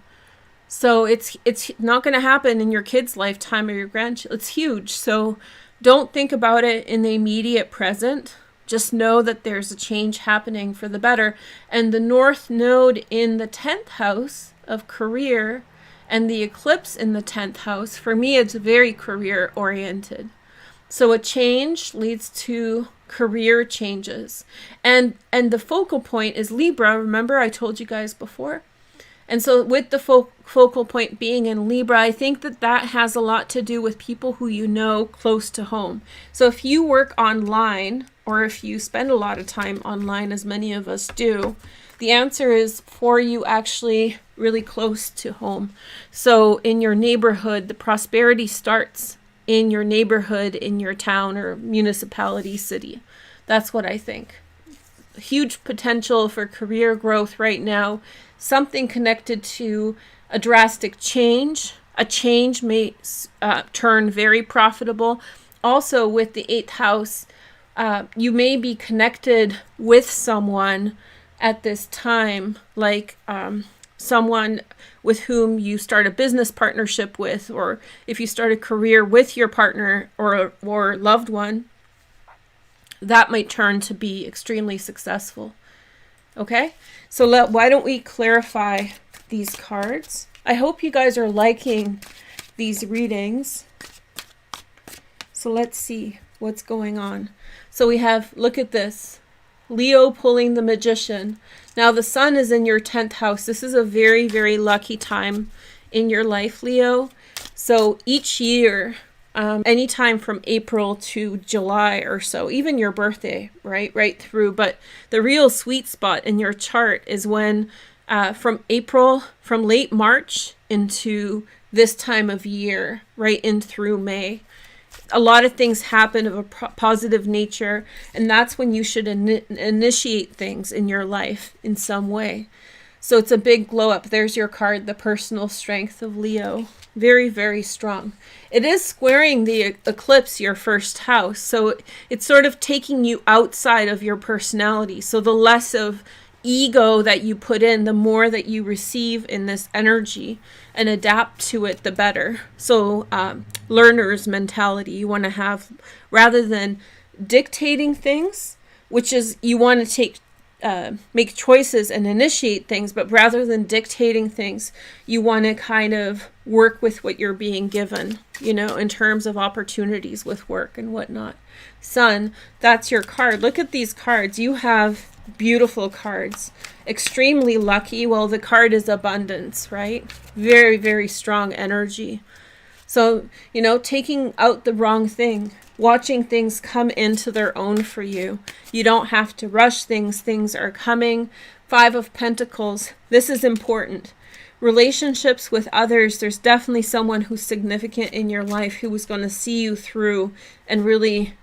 So it's not going to happen in your kid's lifetime or your grandchild. It's huge. So don't think about it in the immediate present. Just know that there's a change happening for the better. And the North Node in the 10th house of career and the eclipse in the 10th house, for me, it's very career oriented. So a change leads to career changes. And the focal point is Libra. Remember I told you guys before? And so with the focal point being in Libra, I think that that has a lot to do with people who you know close to home. So if you work online, or if you spend a lot of time online, as many of us do, the answer is for you actually really close to home. So in your neighborhood, the prosperity starts in your neighborhood, in your town or municipality, city. That's what I think. Huge potential for career growth right now. Something connected to a drastic change. A change may turn very profitable. Also with the 8th house, you may be connected with someone at this time, like someone with whom you start a business partnership with, or if you start a career with your partner or loved one, that might turn to be extremely successful. Okay, so why don't we clarify these cards? I hope you guys are liking these readings. So let's see what's going on. So we have, look at this, Leo pulling the Magician. Now the sun is in your 10th house. This is a very, very lucky time in your life, Leo. So each year, anytime from April to July or so, even your birthday, right through. But the real sweet spot in your chart is when from late March into this time of year, right in through May. A lot of things happen of a positive nature, and that's when you should initiate things in your life in some way. So it's a big glow up. There's your card, the personal strength of Leo. Very, very strong. It is squaring the eclipse, your first house. So it's sort of taking you outside of your personality. So the less of ego that you put in, the more that you receive in this energy and adapt to it, the better. So learner's mentality you want to have, rather than dictating things, which is you want to make choices and initiate things, but rather than dictating things, you want to kind of work with what you're being given, in terms of opportunities with work and whatnot. Sun, that's your card. Look at these cards. You have beautiful cards. Extremely lucky. Well, the card is abundance, right? Very, very strong energy. So, taking out the wrong thing, watching things come into their own for you. You don't have to rush things. Things are coming. 5 of Pentacles. This is important. Relationships with others. There's definitely someone who's significant in your life who is going to see you through and really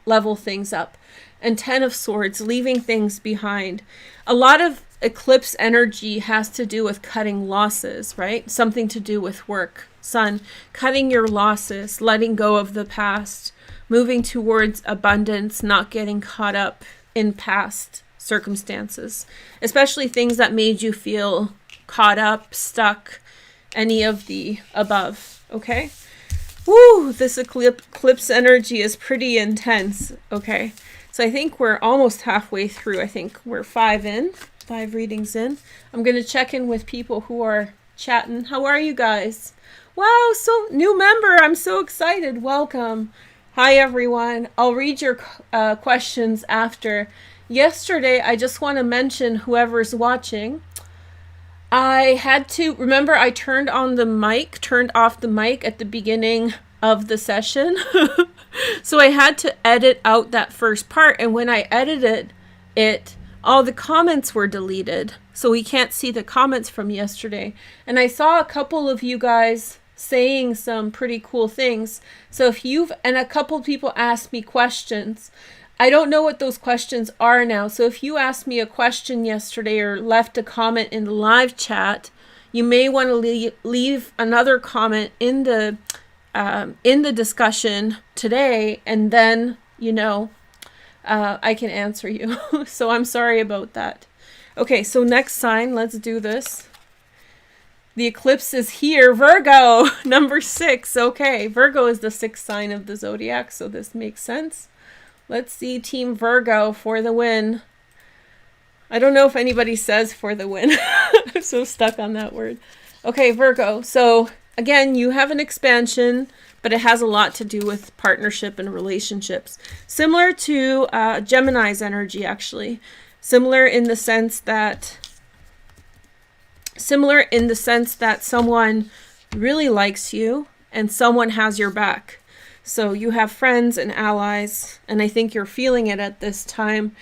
level things up. And 10 of Swords, leaving things behind. A lot of eclipse energy has to do with cutting losses, right? Something to do with work. Sun, cutting your losses, letting go of the past, moving towards abundance, not getting caught up in past circumstances, especially things that made you feel caught up, stuck, any of the above, okay? Woo, this eclipse energy is pretty intense, okay? So I think we're almost halfway through. I think we're 5 readings in. I'm going to check in with people who are chatting. How are you guys? Wow, so new member. I'm so excited. Welcome. Hi, everyone. I'll read your questions after. Yesterday, I just want to mention whoever's watching, I had to, remember I turned off the mic at the beginning of the session. So I had to edit out that first part. And when I edited it, all the comments were deleted. So we can't see the comments from yesterday. And I saw a couple of you guys saying some pretty cool things. So and a couple of people asked me questions. I don't know what those questions are now. So if you asked me a question yesterday or left a comment in the live chat, you may want to leave another comment in the discussion today, and then I can answer you. So I'm sorry about that. Okay, so next sign, let's do this. The eclipse is here. Virgo, number 6. Okay, Virgo is the 6th sign of the zodiac, so this makes sense. Let's see Team Virgo for the win. I don't know if anybody says for the win. I'm so stuck on that word. Okay, Virgo. So again, you have an expansion, but it has a lot to do with partnership and relationships. Similar to Gemini's energy, actually. Similar in the sense that someone really likes you and someone has your back. So you have friends and allies, and I think you're feeling it at this time.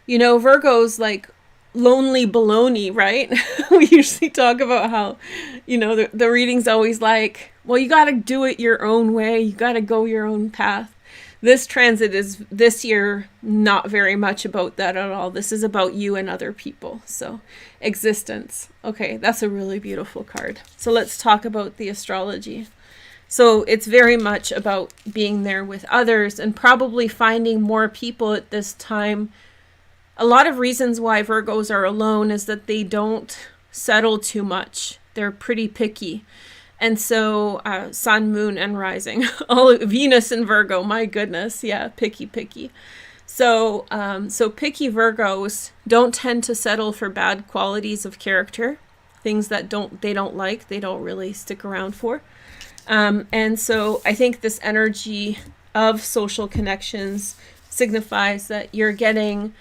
You know, Virgo's like lonely baloney, right? We usually talk about how, you know, the reading's always like, well, you got to do it your own way. You got to go your own path. This transit is this year not very much about that at all. This is about you and other people. So existence. Okay, that's a really beautiful card. So let's talk about the astrology. So it's very much about being there with others and probably finding more people at this time. A lot of reasons why Virgos are alone is that they don't settle too much. They're pretty picky. And so sun, moon, and rising. All Venus and Virgo, my goodness. Yeah, picky. So picky Virgos don't tend to settle for bad qualities of character. Things that they don't like, they don't really stick around for. And so I think this energy of social connections signifies that you're getting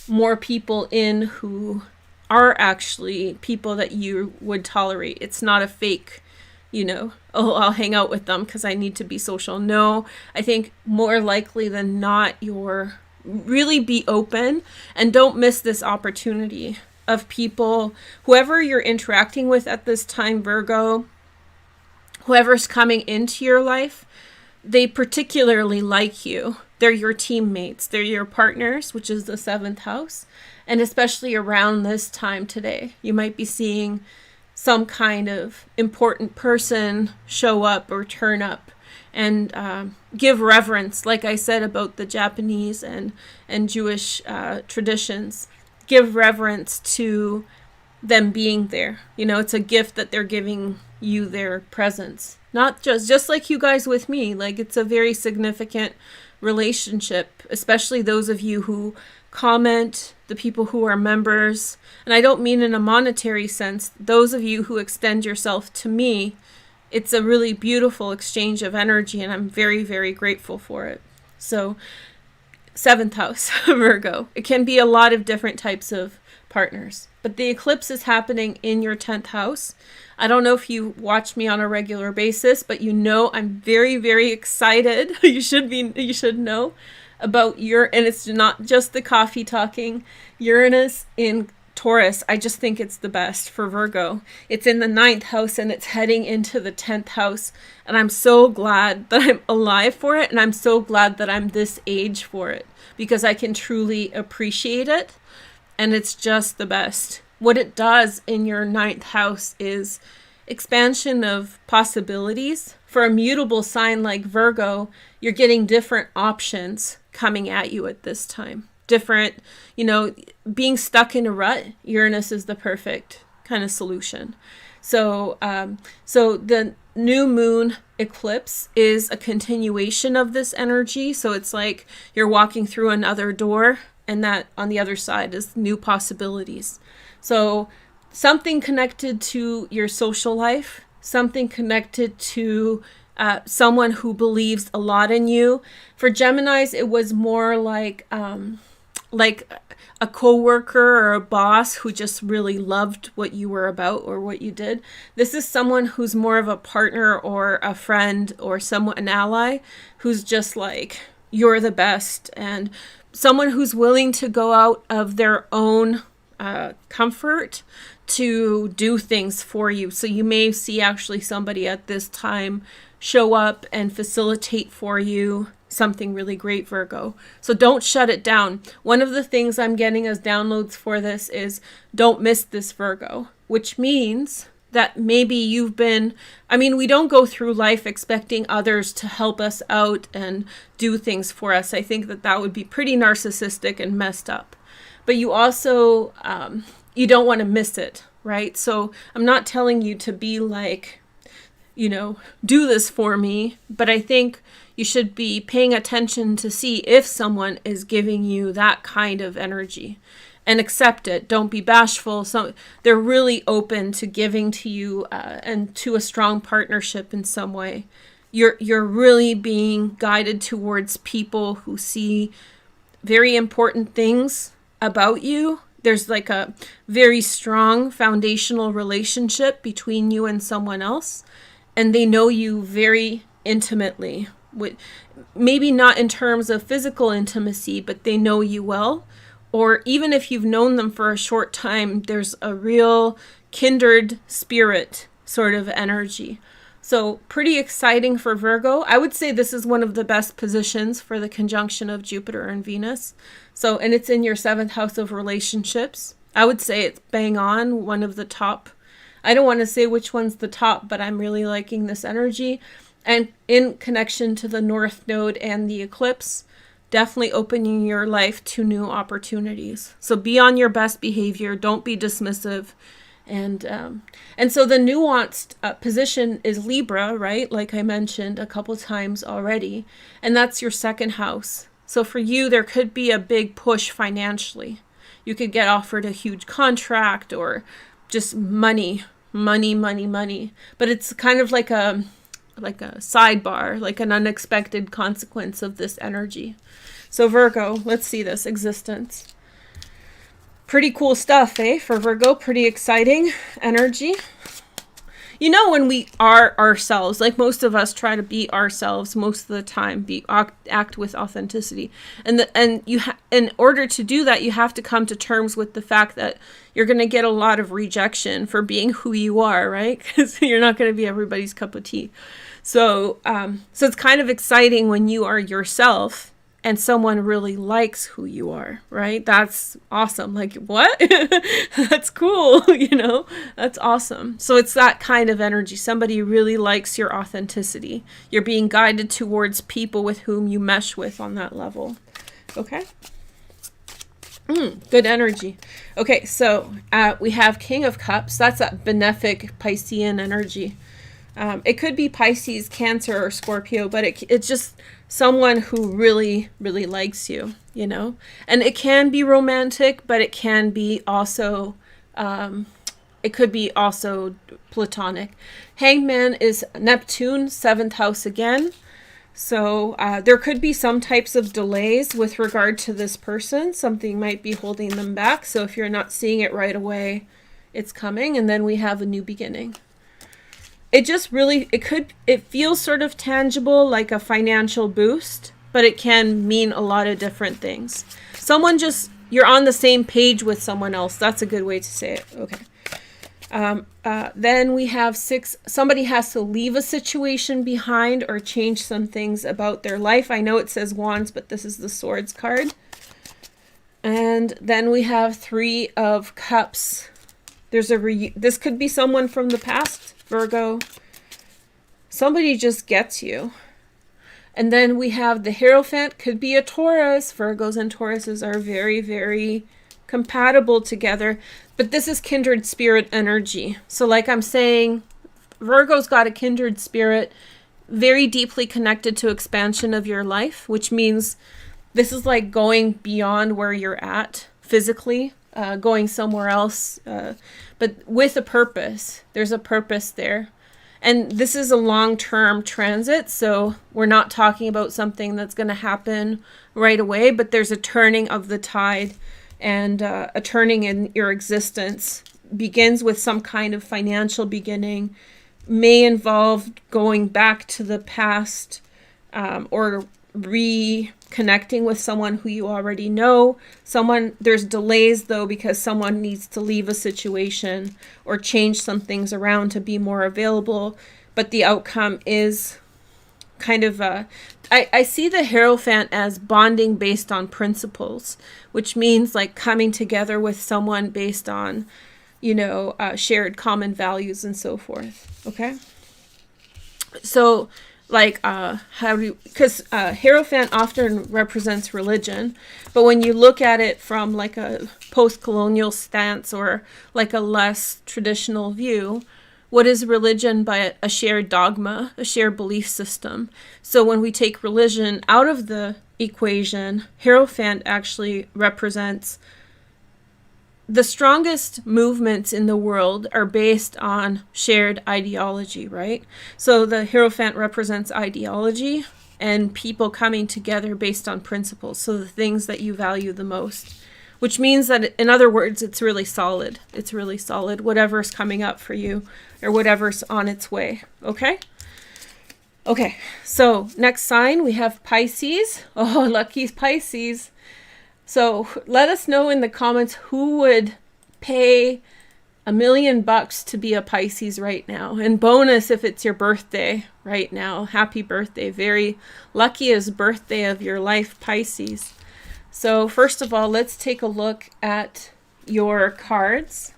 more people in who are actually people that you would tolerate. It's not a fake, you know, oh, I'll hang out with them because I need to be social. No, I think more likely than not, you're really be open and don't miss this opportunity of people, whoever you're interacting with at this time, Virgo, whoever's coming into your life, they particularly like you. They're your teammates. They're your partners, which is the 7th house. And especially around this time today, you might be seeing some kind of important person show up or turn up and give reverence, like I said about the Japanese and Jewish traditions. Give reverence to them being there. You know, it's a gift that they're giving you, their presence. Not just like you guys with me. Like, it's a very significant relationship, especially those of you who comment, the people who are members. And I don't mean in a monetary sense. Those of you who extend yourself to me, it's a really beautiful exchange of energy, and I'm very, very grateful for it. So 7th house, Virgo. It can be a lot of different types of partners. But the eclipse is happening in your 10th house. I don't know if you watch me on a regular basis, but you know I'm very, very excited. You should know about and it's not just the coffee talking. Uranus in Taurus, I just think it's the best for Virgo. It's in the 9th house and it's heading into the 10th house. And I'm so glad that I'm alive for it. And I'm so glad that I'm this age for it, because I can truly appreciate it. And it's just the best. What it does in your 9th house is expansion of possibilities. For a mutable sign like Virgo, you're getting different options coming at you at this time. Different, you know, being stuck in a rut, Uranus is the perfect kind of solution. So the new moon eclipse is a continuation of this energy. So it's like you're walking through another door, and that on the other side is new possibilities. So something connected to your social life, something connected to someone who believes a lot in you. For Geminis, it was more like a coworker or a boss who just really loved what you were about or what you did. This is someone who's more of a partner or a friend or an ally who's just like, you're the best, and someone who's willing to go out of their own comfort to do things for you. So you may see actually somebody at this time show up and facilitate for you something really great, Virgo. So don't shut it down. One of the things I'm getting as downloads for this is don't miss this, Virgo, which means that maybe we don't go through life expecting others to help us out and do things for us. I think that would be pretty narcissistic and messed up. But you also, you don't want to miss it. right? So I'm not telling you to be like, you know, do this for me, but I think you should be paying attention to see if someone is giving you that kind of energy, and accept it. Don't be bashful. So they're really open to giving to you and to a strong partnership in some way. You're really being guided towards people who see very important things about you. There's like a very strong foundational relationship between you and someone else, and they know you very intimately. Maybe not in terms of physical intimacy, but they know you well. Or even if you've known them for a short time, there's a real kindred spirit sort of energy. So pretty exciting for Virgo. I would say this is one of the best positions for the conjunction of Jupiter and Venus. So, and it's in your 7th house of relationships. I would say it's bang on, one of the top. I don't want to say which one's the top, but I'm really liking this energy. And in connection to the North Node and the eclipse, definitely opening your life to new opportunities. So be on your best behavior. Don't be dismissive. And so the nuanced position is Libra, right? Like I mentioned a couple times already. And that's your 2nd house. So for you, there could be a big push financially. You could get offered a huge contract or just money. But it's kind of like a sidebar, like an unexpected consequence of this energy. So Virgo, let's see this existence. Pretty cool stuff, eh? For Virgo, pretty exciting energy. You know, when we are ourselves, like most of us try to be ourselves most of the time, act with authenticity. And in order to do that, you have to come to terms with the fact that you're going to get a lot of rejection for being who you are, right? Because you're not going to be everybody's cup of tea. So it's kind of exciting when you are yourself and someone really likes who you are, right? That's awesome. Like, what? That's cool, you know? That's awesome. So it's that kind of energy. Somebody really likes your authenticity. You're being guided towards people with whom you mesh with on that level. Okay? Good energy. Okay, so we have King of Cups. That's that benefic Piscean energy. It could be Pisces, Cancer, or Scorpio, but it's just someone who really, really likes you, you know? And it can be romantic, but it can be also, it could be also platonic. Hangman is Neptune, 7th house again. So there could be some types of delays with regard to this person. Something might be holding them back. So if you're not seeing it right away, it's coming. And then we have a new beginning. It just really, it feels sort of tangible, like a financial boost, but it can mean a lot of different things. You're on the same page with someone else. That's a good way to say it. Okay. Then we have 6, somebody has to leave a situation behind or change some things about their life. I know it says Wands, but this is the Swords card. And then we have 3 of Cups. This could be someone from the past, Virgo. Somebody just gets you. And then we have the Hierophant, could be a Taurus. Virgos and Tauruses are very, very compatible together. But this is kindred spirit energy. So like I'm saying, Virgo's got a kindred spirit very deeply connected to expansion of your life, which means this is like going beyond where you're at physically, going somewhere else, but with a purpose. There's a purpose there. And this is a long-term transit, so we're not talking about something that's going to happen right away, but there's a turning of the tide and a turning in your existence. Begins with some kind of financial beginning, may involve going back to the past or reconnecting with someone who you already know. There's delays though, because someone needs to leave a situation or change some things around to be more available. But the outcome is kind of I see the Hierophant as bonding based on principles, which means like coming together with someone based on, shared common values and so forth. Okay. So like how do you, because Hierophant often represents religion, but when you look at it from like a post-colonial stance or like a less traditional view, what is religion but a shared dogma, a shared belief system? So when we take religion out of the equation, Hierophant actually represents the strongest movements in the world are based on shared ideology, right? So the Hierophant represents ideology and people coming together based on principles. So the things that you value the most, which means that, in other words, it's really solid. It's really solid, whatever's coming up for you or whatever's on its way. Okay? Okay, so next sign we have Pisces. Oh, lucky Pisces. So let us know in the comments who would pay $1 million to be a Pisces right now. And bonus if it's your birthday right now. Happy birthday. Very luckiest birthday of your life, Pisces. So first of all, let's take a look at your cards.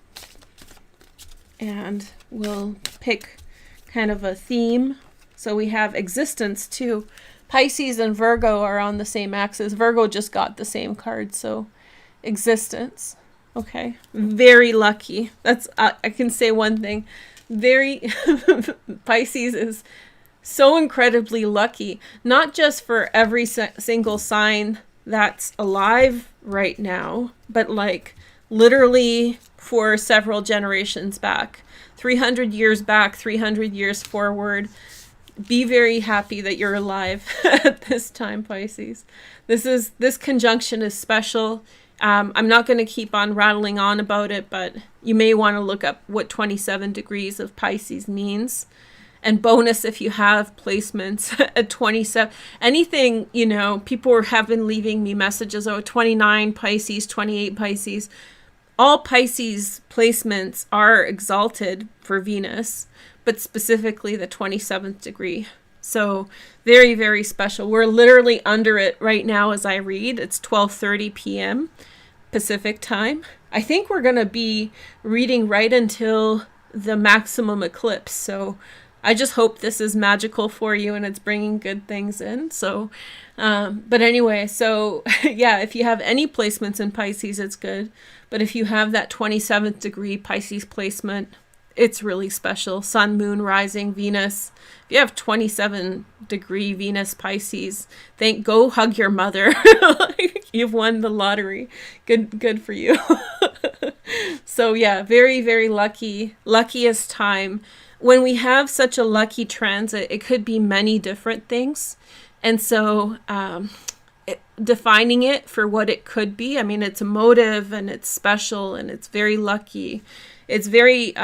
And we'll pick kind of a theme. So we have existence too. Pisces and Virgo are on the same axis. Virgo just got the same card, so existence. Okay, very lucky. That's I can say one thing. Very Pisces is so incredibly lucky, not just for every single sign that's alive right now, but like literally for several generations back, 300 years back, 300 years forward. Be very happy that you're alive at this time, Pisces. This conjunction is special. I'm not going to keep on rattling on about it, but you may want to look up what 27 degrees of Pisces means. And bonus if you have placements at 27. Anything, you know, people have been leaving me messages, oh, 29 Pisces, 28 Pisces. All Pisces placements are exalted for Venus, but specifically the 27th degree. So very, very special. We're literally under it right now as I read. It's 12:30 p.m. Pacific time. I think we're going to be reading right until the maximum eclipse. So I just hope this is magical for you and it's bringing good things in. So, but anyway, so yeah, if you have any placements in Pisces, it's good. But if you have that 27th degree Pisces placement, it's really special. Sun, moon, rising, Venus. If you have 27 degree Venus Pisces, go hug your mother. You've won the lottery. Good for you. So yeah, very, very lucky. Luckiest time. When we have such a lucky transit, it could be many different things. And so defining it for what it could be, I mean, it's emotive and it's special and it's very lucky. It's very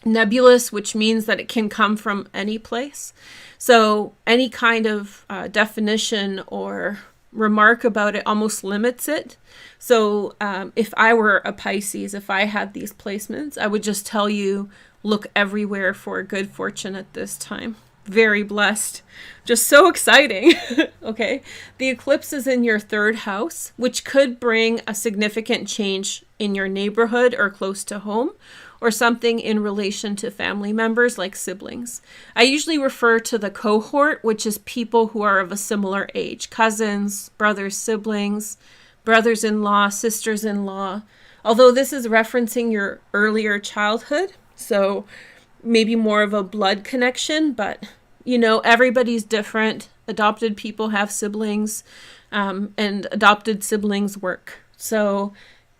nebulous, which means that it can come from any place. So any kind of definition or remark about it almost limits it. So if I were a Pisces, if I had these placements, I would just tell you, look everywhere for good fortune at this time. Very blessed. Just so exciting. Okay. The eclipse is in your 3rd house, which could bring a significant change in your neighborhood or close to home, or something in relation to family members like siblings. I usually refer to the cohort, which is people who are of a similar age, cousins, brothers, siblings, brothers-in-law, sisters-in-law. Although this is referencing your earlier childhood, so maybe more of a blood connection, but you know, everybody's different. Adopted people have siblings, and adopted siblings work. So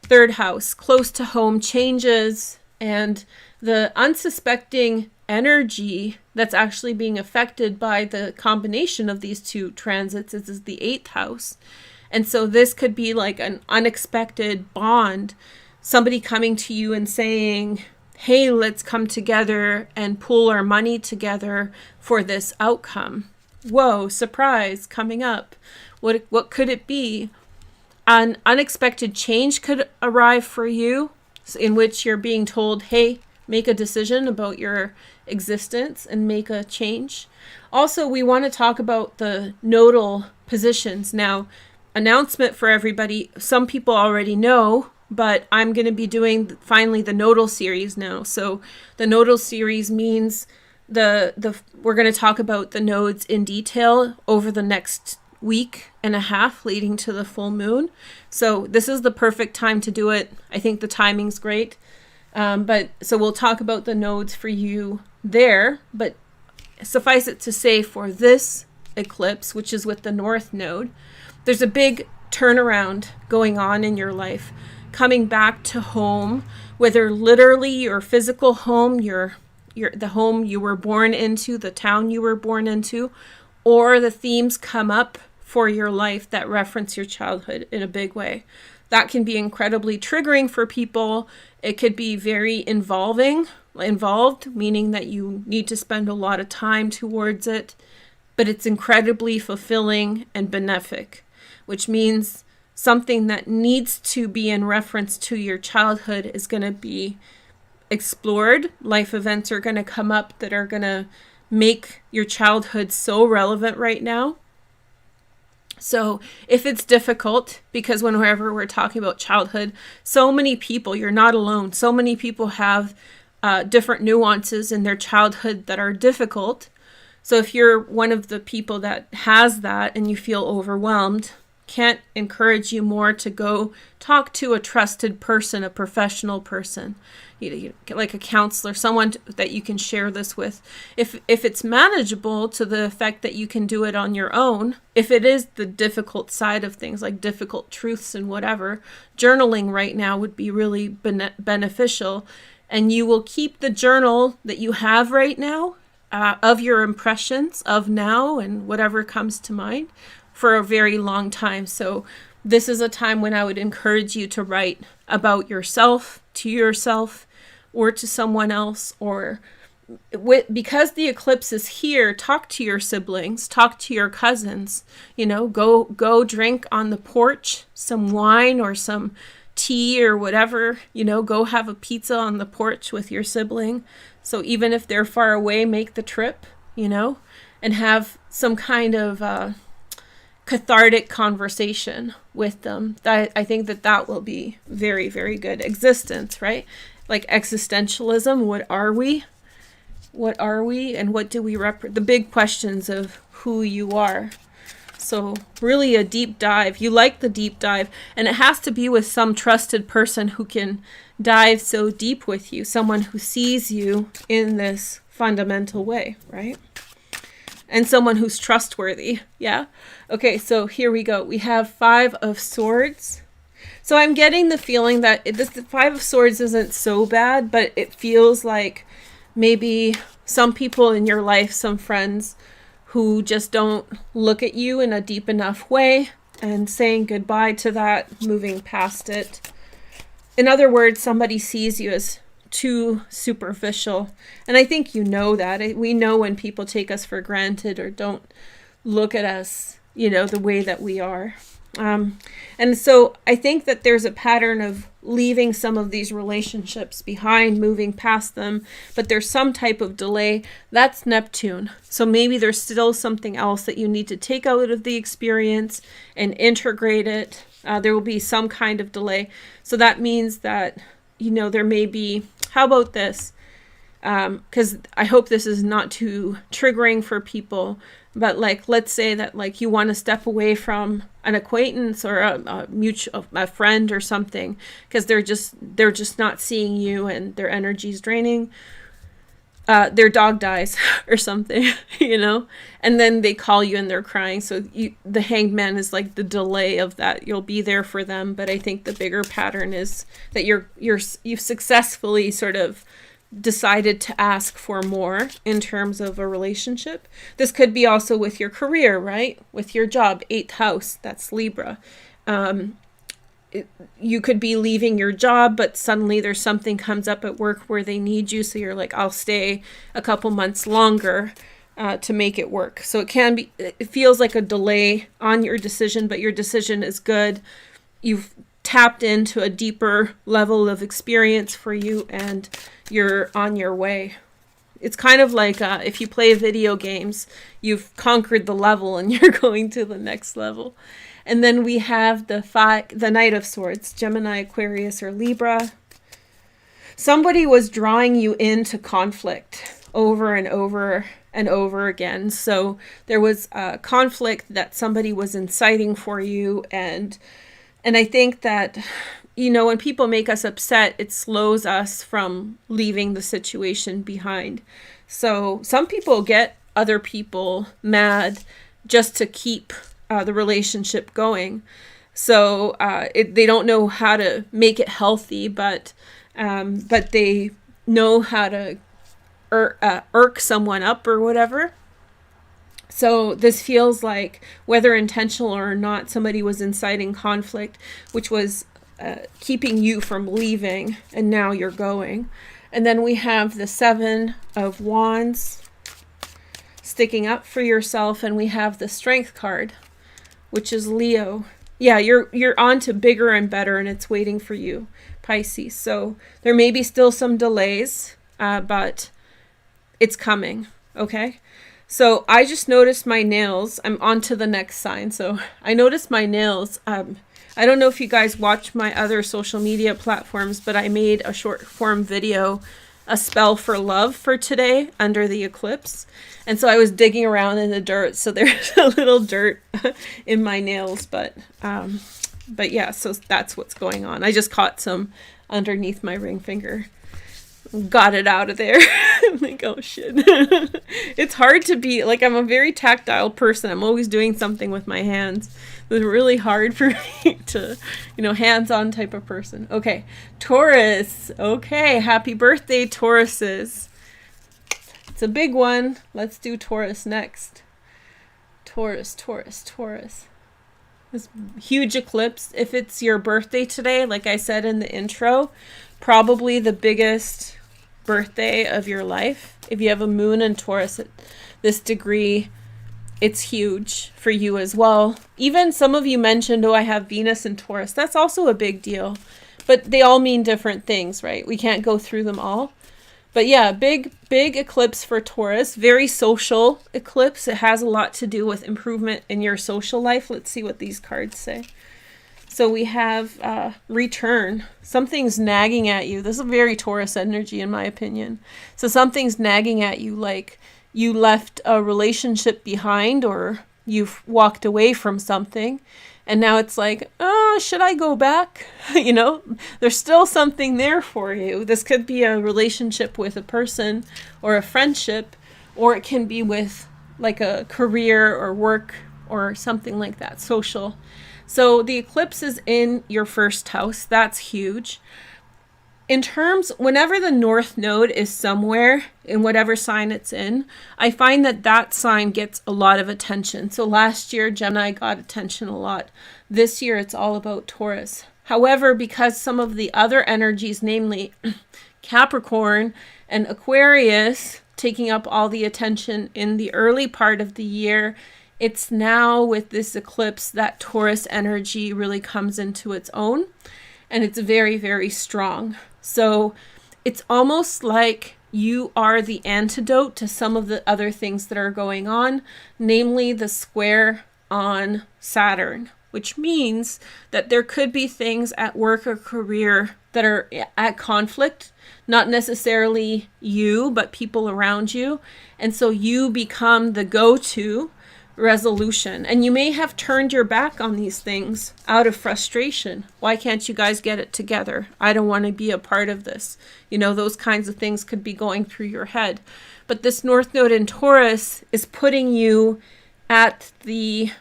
3rd house, close to home, changes, and the unsuspecting energy that's actually being affected by the combination of these two transits is the 8th house. And so this could be like an unexpected bond, somebody coming to you and saying, hey, let's come together and pool our money together for this outcome. Whoa, surprise coming up. What could it be? An unexpected change could arrive for you, in which you're being told, hey, make a decision about your existence and make a change. Also, we want to talk about the nodal positions. Now, announcement for everybody. Some people already know, but I'm going to be doing finally the nodal series now. So the nodal series means we're going to talk about the nodes in detail over the next week and a half leading to the full moon. So this is the perfect time to do it. I think the timing's great. But so we'll talk about the nodes for you there, but suffice it to say for this eclipse, which is with the North Node, there's a big turnaround going on in your life, coming back to home, whether literally your physical home, the home you were born into, the town you were born into, or the themes come up for your life that reference your childhood in a big way. That can be incredibly triggering for people. It could be very involved, meaning that you need to spend a lot of time towards it, but it's incredibly fulfilling and benefic, which means something that needs to be in reference to your childhood is going to be explored. Life events are going to come up that are going to make your childhood so relevant right now. So if it's difficult, because whenever we're talking about childhood, so many people, you're not alone. So many people have different nuances in their childhood that are difficult. So if you're one of the people that has that and you feel overwhelmed, can't encourage you more to go talk to a trusted person, a professional person, like a counselor, someone that you can share this with. If it's manageable to the effect that you can do it on your own, if it is the difficult side of things, like difficult truths and whatever, journaling right now would be really beneficial. And you will keep the journal that you have right now of your impressions of now and whatever comes to mind for a very long time. So this is a time when I would encourage you to write about yourself, to yourself, or to someone else, or because the eclipse is here, talk to your siblings, talk to your cousins, go drink on the porch, some wine or some tea or whatever, go have a pizza on the porch with your sibling. So even if they're far away, make the trip, and have some kind of cathartic conversation with them. I think that will be very, very good. Existence, right? Like existentialism. What are we? What are we? And what do we represent? The big questions of who you are. So really a deep dive. You like the deep dive, and it has to be with some trusted person who can dive so deep with you, someone who sees you in this fundamental way, right? And someone who's trustworthy. Yeah. Okay, so here we go. We have 5 of Swords. So I'm getting the feeling that the 5 of Swords isn't so bad, but it feels like maybe some people in your life, some friends who just don't look at you in a deep enough way, and saying goodbye to that, moving past it. In other words, somebody sees you as too superficial. And I think you know that. We know when people take us for granted or don't look at us, the way that we are. And so I think that there's a pattern of leaving some of these relationships behind, moving past them, but there's some type of delay. That's Neptune. So maybe there's still something else that you need to take out of the experience and integrate it. There will be some kind of delay. So that means that, there may be, how about this? Because I hope this is not too triggering for people, but let's say that you want to step away from an acquaintance or a friend or something because they're just not seeing you and their energy's draining. Their dog dies or something, and then they call you and they're crying. So the Hanged Man is like the delay of that. You'll be there for them, but I think the bigger pattern is that you've successfully sort of decided to ask for more in terms of a relationship. This could be also with your career, right? With your job, 8th house, that's Libra. You could be leaving your job, but suddenly there's something comes up at work where they need you. So you're like, I'll stay a couple months longer to make it work. So it feels like a delay on your decision, but your decision is good. You've tapped into a deeper level of experience for you and you're on your way. It's kind of like if you play video games, you've conquered the level and you're going to the next level. And then we have the Knight of Swords, Gemini, Aquarius, or Libra. Somebody was drawing you into conflict over and over and over again. So there was a conflict that somebody was inciting for you, and I think that, you know, when people make us upset, it slows us from leaving the situation behind. So some people get other people mad just to keep the relationship going. So they don't know how to make it healthy, but they know how to irk someone up or whatever. So this feels like, whether intentional or not, somebody was inciting conflict, which was keeping you from leaving, and now you're going. And then we have the 7 of Wands, sticking up for yourself, and we have the Strength card, which is Leo. Yeah, you're on to bigger and better, and it's waiting for you, Pisces. So there may be still some delays, but it's coming, okay? So I just noticed my nails. I'm on to the next sign. So I noticed my nails. I don't know if you guys watch my other social media platforms, but I made a short form video, a spell for love, for today under the eclipse. And so I was digging around in the dirt. So there's a little dirt in my nails, but yeah, so that's what's going on. I just caught some underneath my ring finger. Got it out of there. I'm like, oh shit. It's hard to be, like, I'm a very tactile person. I'm always doing something with my hands. It's really hard for me to, you know, hands-on type of person. Okay, Taurus. Okay, happy birthday, Tauruses. It's a big one. Let's do Taurus next. Taurus. This huge eclipse. If it's your birthday today, like I said in the intro, probably the biggest birthday of your life. If you have a moon in Taurus at this degree, it's huge for you as well. Even some of you mentioned, oh, I have Venus in Taurus. That's also a big deal. But they all mean different things, right? We can't go through them all. But yeah, big eclipse for Taurus. Very social eclipse. It has a lot to do with improvement in your social life. Let's see what these cards say. So we have return. Something's nagging at you. This is a very Taurus energy, in my opinion. So something's nagging at you, like you left a relationship behind, or you've walked away from something. And now it's like, oh, should I go back? You know, there's still something there for you. This could be a relationship with a person, or a friendship, or it can be with like a career or work or something like that, social. So the eclipse is in your first house. That's huge. In terms, whenever the North Node is somewhere in whatever sign it's in, I find that that sign gets a lot of attention. So last year, Gemini got attention a lot. This year, it's all about Taurus. However, because some of the other energies, namely Capricorn and Aquarius, taking up all the attention in the early part of the year, it's now with this eclipse that Taurus energy really comes into its own, and it's very, very strong. So it's almost like you are the antidote to some of the other things that are going on, namely the square on Saturn, which means that there could be things at work or career that are at conflict, not necessarily you, but people around you. And so you become the go-to resolution, and you may have turned your back on these things out of frustration. Why can't you guys get it together? I don't want to be a part of this. You know, those kinds of things could be going through your head. But this North Node in Taurus is putting you at the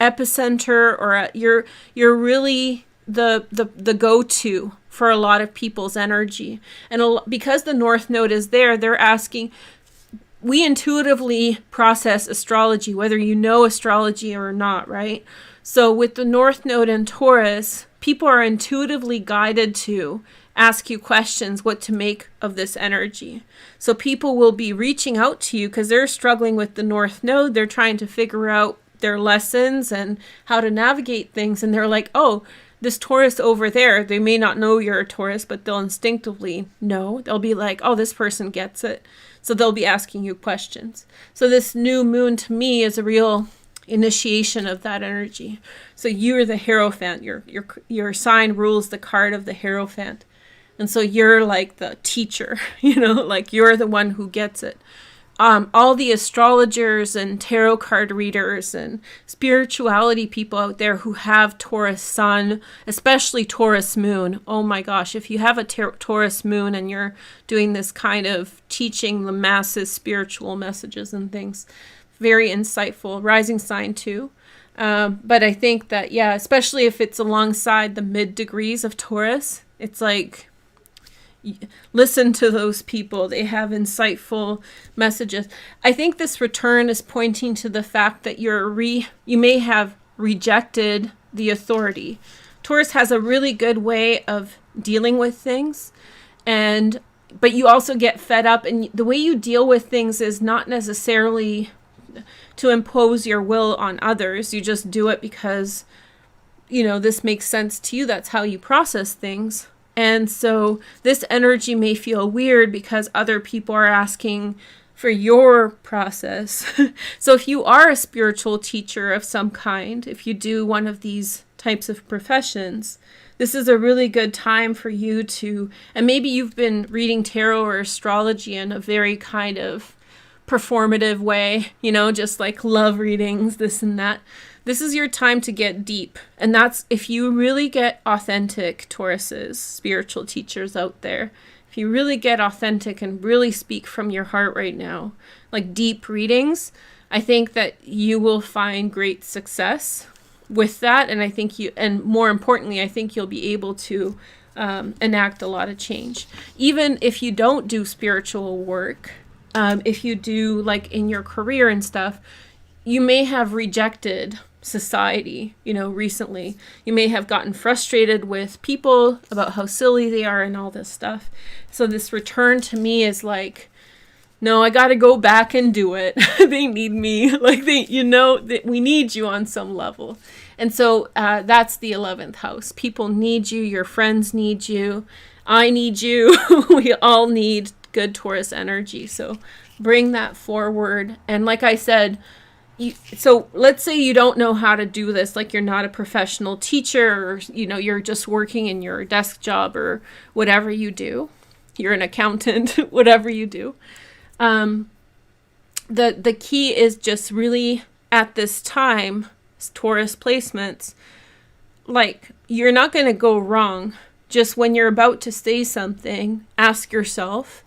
epicenter, or at you're really the go-to for a lot of people's energy. And because the North Node is there, they're asking, we intuitively process astrology, whether you know astrology or not, right? So with the North Node in Taurus, people are intuitively guided to ask you questions, what to make of this energy. So people will be reaching out to you because they're struggling with the North Node. They're trying to figure out their lessons and how to navigate things. And they're like, oh, this Taurus over there, they may not know you're a Taurus, but they'll instinctively know. They'll be like, oh, this person gets it. So they'll be asking you questions. So this new moon to me is a real initiation of that energy. So you're the Hierophant. Your sign rules the card of the Hierophant. And so you're like the teacher, you know, like you're the one who gets it. All the astrologers and tarot card readers and spirituality people out there who have Taurus sun, especially Taurus moon. Oh my gosh, if you have a Taurus moon and you're doing this kind of teaching the masses spiritual messages and things, very insightful. Rising sign too. But I think that, yeah, especially if it's alongside the mid degrees of Taurus, it's like, listen to those people. They have insightful messages. I think this return is pointing to the fact that you may have rejected the authority. Taurus has a really good way of dealing with things, but you also get fed up, and the way you deal with things is not necessarily to impose your will on others. You just do it because, you know, this makes sense to you. That's how you process things. And so this energy may feel weird because other people are asking for your process. So if you are a spiritual teacher of some kind, if you do one of these types of professions, this is a really good time for you to, and maybe you've been reading tarot or astrology in a very kind of performative way, you know, just like love readings, this and that. This is your time to get deep. And that's if you really get authentic, Tauruses, spiritual teachers out there. If you really get authentic and really speak from your heart right now, like deep readings, I think that you will find great success with that. And I think and more importantly, I think you'll be able to enact a lot of change. Even if you don't do spiritual work, if you do like in your career and stuff, you may have rejected society, you know, recently. You may have gotten frustrated with people about how silly they are and all this stuff. So this return to me is like, no, I got to go back and do it. They need me. Like you know, that we need you on some level. And so that's the 11th house. People need you. Your friends need you. I need you. We all need good Taurus energy. So bring that forward. And like I said, so let's say you don't know how to do this, like you're not a professional teacher, or, you know, you're just working in your desk job or whatever you do. You're an accountant, whatever you do. The key is just really at this time, Taurus placements, like you're not going to go wrong. Just when you're about to say something, ask yourself,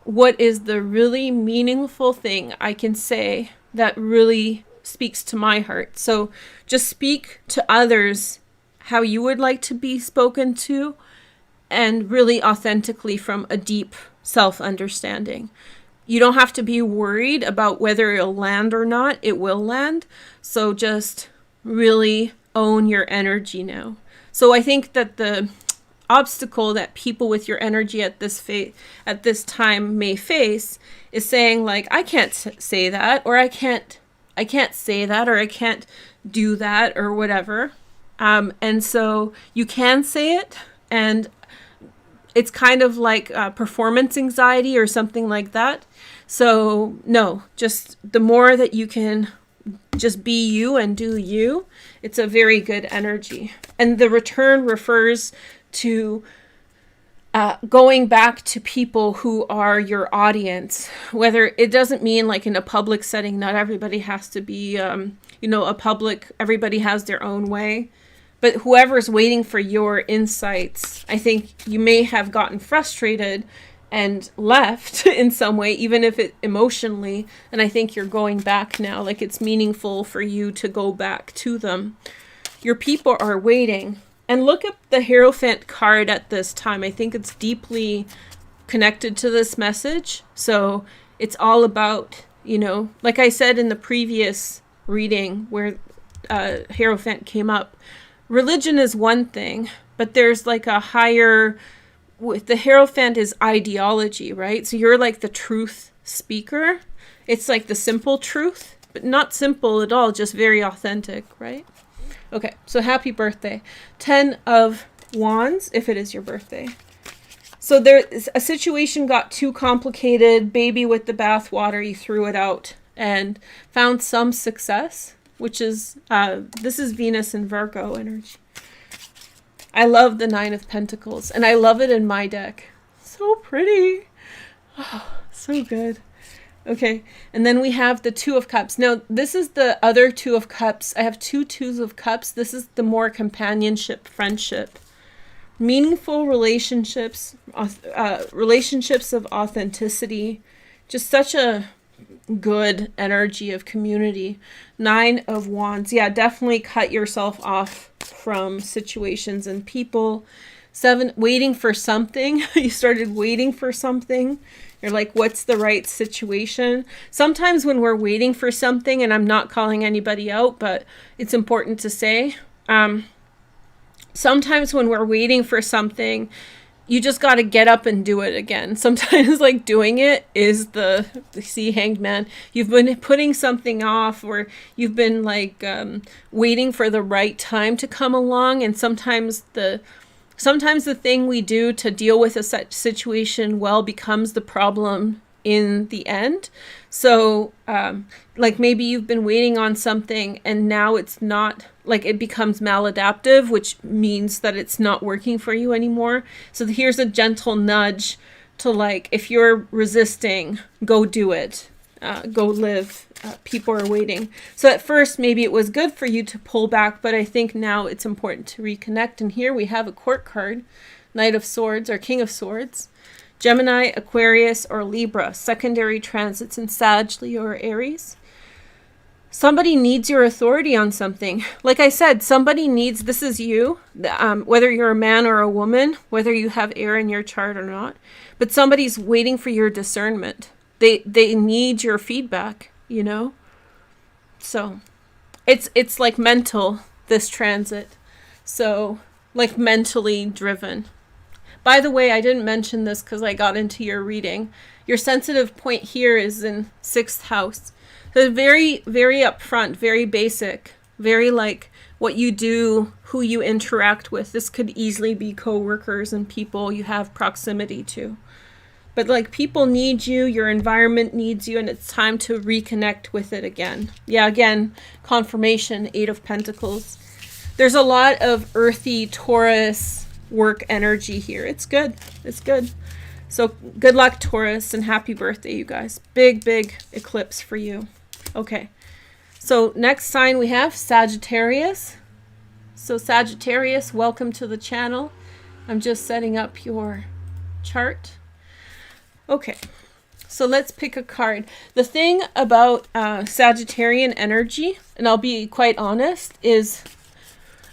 what is the really meaningful thing I can say that really speaks to my heart? So just speak to others how you would like to be spoken to, and really authentically from a deep self-understanding. You don't have to be worried about whether it'll land or not. It will land. So just really own your energy now. So I think that the obstacle that people with your energy at this time may face is saying like, I can't say that, or I can't say that, or I can't do that, or whatever. And so you can say it, and it's kind of like performance anxiety or something like that. So no, just the more that you can just be you and do you, it's a very good energy. And the return refers to going back to people who are your audience, whether it doesn't mean like in a public setting, not everybody has to be, everybody has their own way, but whoever's waiting for your insights, I think you may have gotten frustrated and left in some way, even if it emotionally, and I think you're going back now, like it's meaningful for you to go back to them. Your people are waiting. And look at the Hierophant card at this time. I think it's deeply connected to this message. So it's all about, you know, like I said in the previous reading where Hierophant came up, religion is one thing, but there's like a higher, with the Hierophant is ideology, right? So you're like the truth speaker. It's like the simple truth, but not simple at all, just very authentic, right? Okay, so happy birthday. 10 of Wands, if it is your birthday. So a situation got too complicated, baby with the bathwater, you threw it out and found some success, which is, this is Venus and Virgo energy. I love the Nine of Pentacles, and I love it in my deck. So pretty. Oh, so good. Okay, and then we have the Two of Cups. Now, this is the other Two of Cups. I have two Twos of Cups. This is the more companionship, friendship, meaningful relationships, relationships of authenticity. Just such a good energy of community. Nine of Wands. Yeah, definitely cut yourself off from situations and people. Seven, waiting for something. You started waiting for something. You're like, what's the right situation? Sometimes when we're waiting for something, and I'm not calling anybody out, but it's important to say, sometimes when we're waiting for something, you just got to get up and do it again. Sometimes like doing it is the see, Hanged Man. You've been putting something off, or you've been like waiting for the right time to come along. And sometimes the thing we do to deal with a situation well becomes the problem in the end. So like maybe you've been waiting on something and now it's not, like it becomes maladaptive, which means that it's not working for you anymore. So here's a gentle nudge to, like, if you're resisting, go do it. Go live. People are waiting. So at first, maybe it was good for you to pull back, but I think now it's important to reconnect. And here we have a court card, Knight of Swords or King of Swords, Gemini, Aquarius, or Libra, secondary transits in Sag, Leo, or Aries. Somebody needs your authority on something. Like I said, somebody needs, this is you, whether you're a man or a woman, whether you have air in your chart or not, but somebody's waiting for your discernment. They need your feedback, you know? So it's like mental, this transit. So like mentally driven. By the way, I didn't mention this because I got into your reading. Your sensitive point here is in 6th house. So very, very upfront, very basic, very like what you do, who you interact with. This could easily be co-workers and people you have proximity to. But like people need you, your environment needs you, and it's time to reconnect with it again. Yeah, again, confirmation, 8 of Pentacles. There's a lot of earthy Taurus work energy here. It's good. It's good. So good luck, Taurus, and happy birthday, you guys. Big, big eclipse for you. Okay. So next sign we have Sagittarius. So Sagittarius, welcome to the channel. I'm just setting up your chart. Okay, so let's pick a card. The thing about Sagittarian energy, and I'll be quite honest, is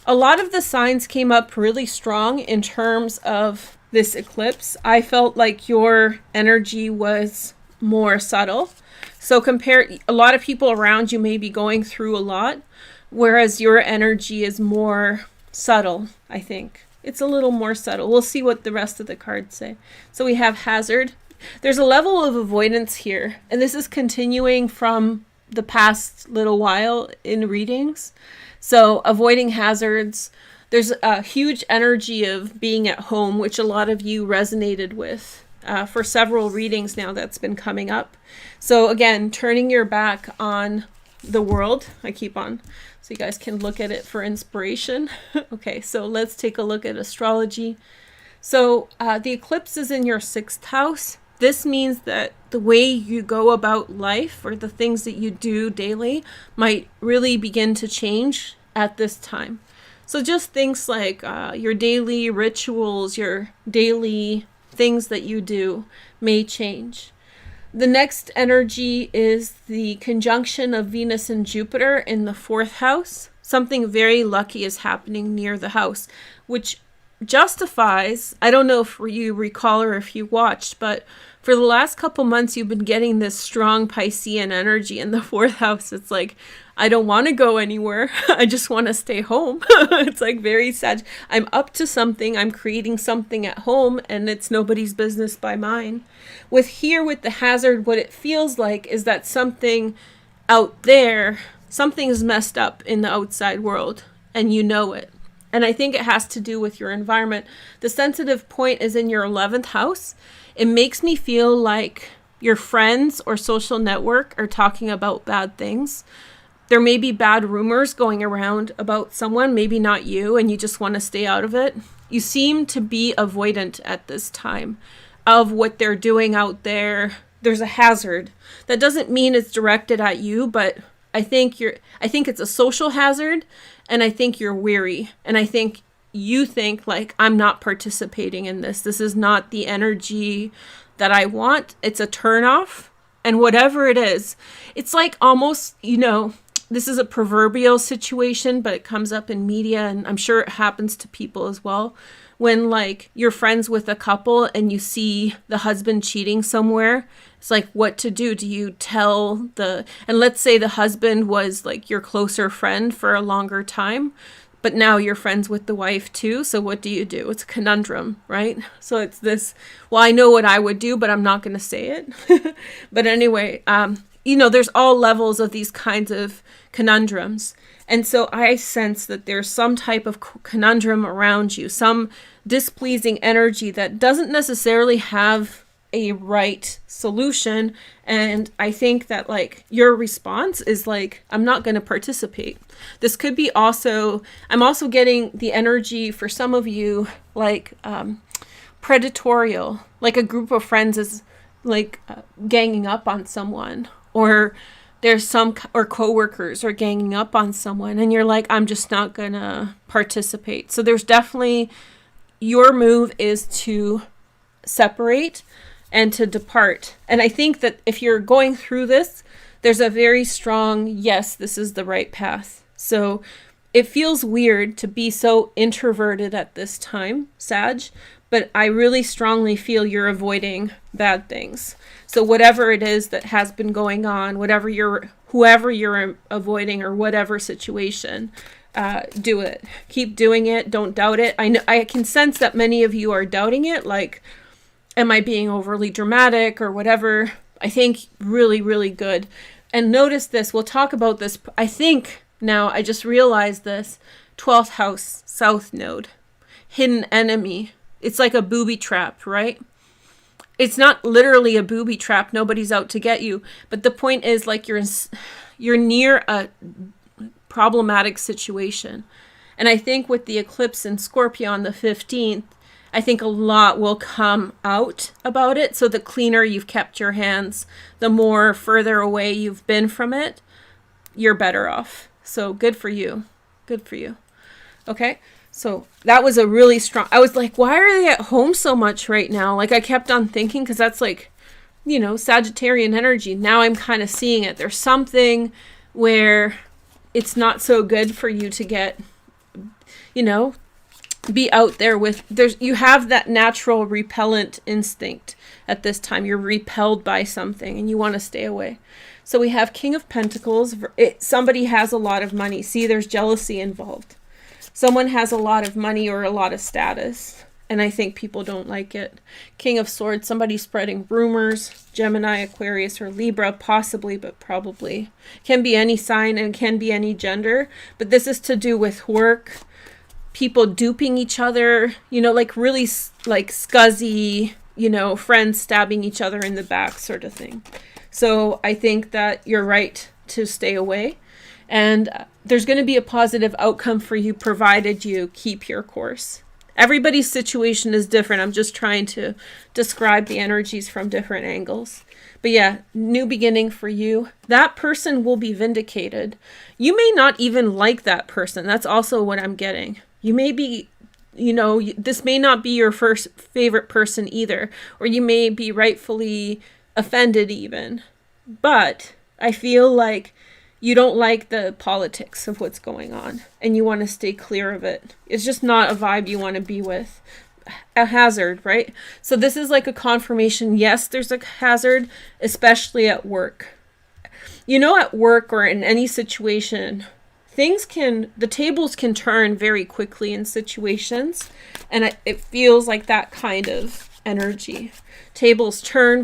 a lot of the signs came up really strong in terms of this eclipse. I felt like your energy was more subtle. So a lot of people around you may be going through a lot, whereas your energy is more subtle, I think. It's a little more subtle. We'll see what the rest of the cards say. So we have Hazard. There's a level of avoidance here, and this is continuing from the past little while in readings. So avoiding hazards. There's a huge energy of being at home, which a lot of you resonated with for several readings now that's been coming up. So again, turning your back on the world. I keep on, so you guys can look at it for inspiration. Okay, so let's take a look at astrology. So the eclipse is in your 6th house. This means that the way you go about life or the things that you do daily might really begin to change at this time. So just things like your daily rituals, your daily things that you do may change. The next energy is the conjunction of Venus and Jupiter in the 4th house. Something very lucky is happening near the house, which justifies, I don't know if you recall or if you watched, but for the last couple months you've been getting this strong Piscean energy in the 4th house. It's like, I don't want to go anywhere. I just want to stay home. It's like very sad. I'm up to something. I'm creating something at home, and it's nobody's business by mine. With the hazard, what it feels like is that something out there, something is messed up in the outside world, and you know it. And I think it has to do with your environment. The sensitive point is in your 11th house. It makes me feel like your friends or social network are talking about bad things. There may be bad rumors going around about someone, maybe not you, and you just want to stay out of it. You seem to be avoidant at this time of what they're doing out there. There's a hazard. That doesn't mean it's directed at you, but I think it's a social hazard, and I think you're weary, and I think you think like, I'm not participating in this. This is not the energy that I want. It's a turnoff. And whatever it is, it's like almost, this is a proverbial situation, but it comes up in media, and I'm sure it happens to people as well. When like you're friends with a couple and you see the husband cheating somewhere, it's like what to do. Do you tell and let's say the husband was like your closer friend for a longer time, but now you're friends with the wife too. So what do you do? It's a conundrum, right? So it's this, well, I know what I would do, but I'm not going to say it. But anyway, there's all levels of these kinds of conundrums. And so I sense that there's some type of conundrum around you, some displeasing energy that doesn't necessarily have a right solution. And I think that like your response is like, I'm not going to participate. This could be I'm also getting the energy for some of you, like predatorial, like a group of friends is like ganging up on someone, or or coworkers are ganging up on someone, and you're like, I'm just not gonna participate. So there's definitely, your move is to separate and to depart. And I think that if you're going through this, there's a very strong, yes, this is the right path. So it feels weird to be so introverted at this time, Sag, but I really strongly feel you're avoiding bad things. So whatever it is that has been going on, whoever you're avoiding, or whatever situation, do it. Keep doing it. Don't doubt it. I can sense that many of you are doubting it. Like, am I being overly dramatic or whatever? I think really, really good. And notice this. We'll talk about this. I think now I just realized this. 12th house, South Node, hidden enemy. It's like a booby trap, right? It's not literally a booby trap. Nobody's out to get you. But the point is, like, you're near a problematic situation. And I think with the eclipse in Scorpio on the 15th, I think a lot will come out about it. So the cleaner you've kept your hands, the more further away you've been from it, you're better off. So good for you. Good for you. Okay. So that was a really strong, I was like, why are they at home so much right now? Like I kept on thinking, because that's like, Sagittarian energy. Now I'm kind of seeing it. There's something where it's not so good for you to get, be out there with, you have that natural repellent instinct at this time. You're repelled by something and you want to stay away. So we have King of Pentacles. Somebody has a lot of money. See, there's jealousy involved. Someone has a lot of money or a lot of status, and I think people don't like it. King of Swords, somebody spreading rumors. Gemini, Aquarius, or Libra, possibly, but probably. Can be any sign and can be any gender, but this is to do with work, people duping each other, like really like scuzzy, friends stabbing each other in the back sort of thing. So I think that you're right to stay away. And there's going to be a positive outcome for you, provided you keep your course. Everybody's situation is different. I'm just trying to describe the energies from different angles. But yeah, new beginning for you. That person will be vindicated. You may not even like that person. That's also what I'm getting. You may be, this may not be your first favorite person either. Or you may be rightfully offended even. But I feel like you don't like the politics of what's going on and you want to stay clear of it. It's just not a vibe you want to be with. A hazard, right? So this is like a confirmation. Yes, there's a hazard, especially at work. At work or in any situation, the tables can turn very quickly in situations. And it feels like that kind of energy. Tables turn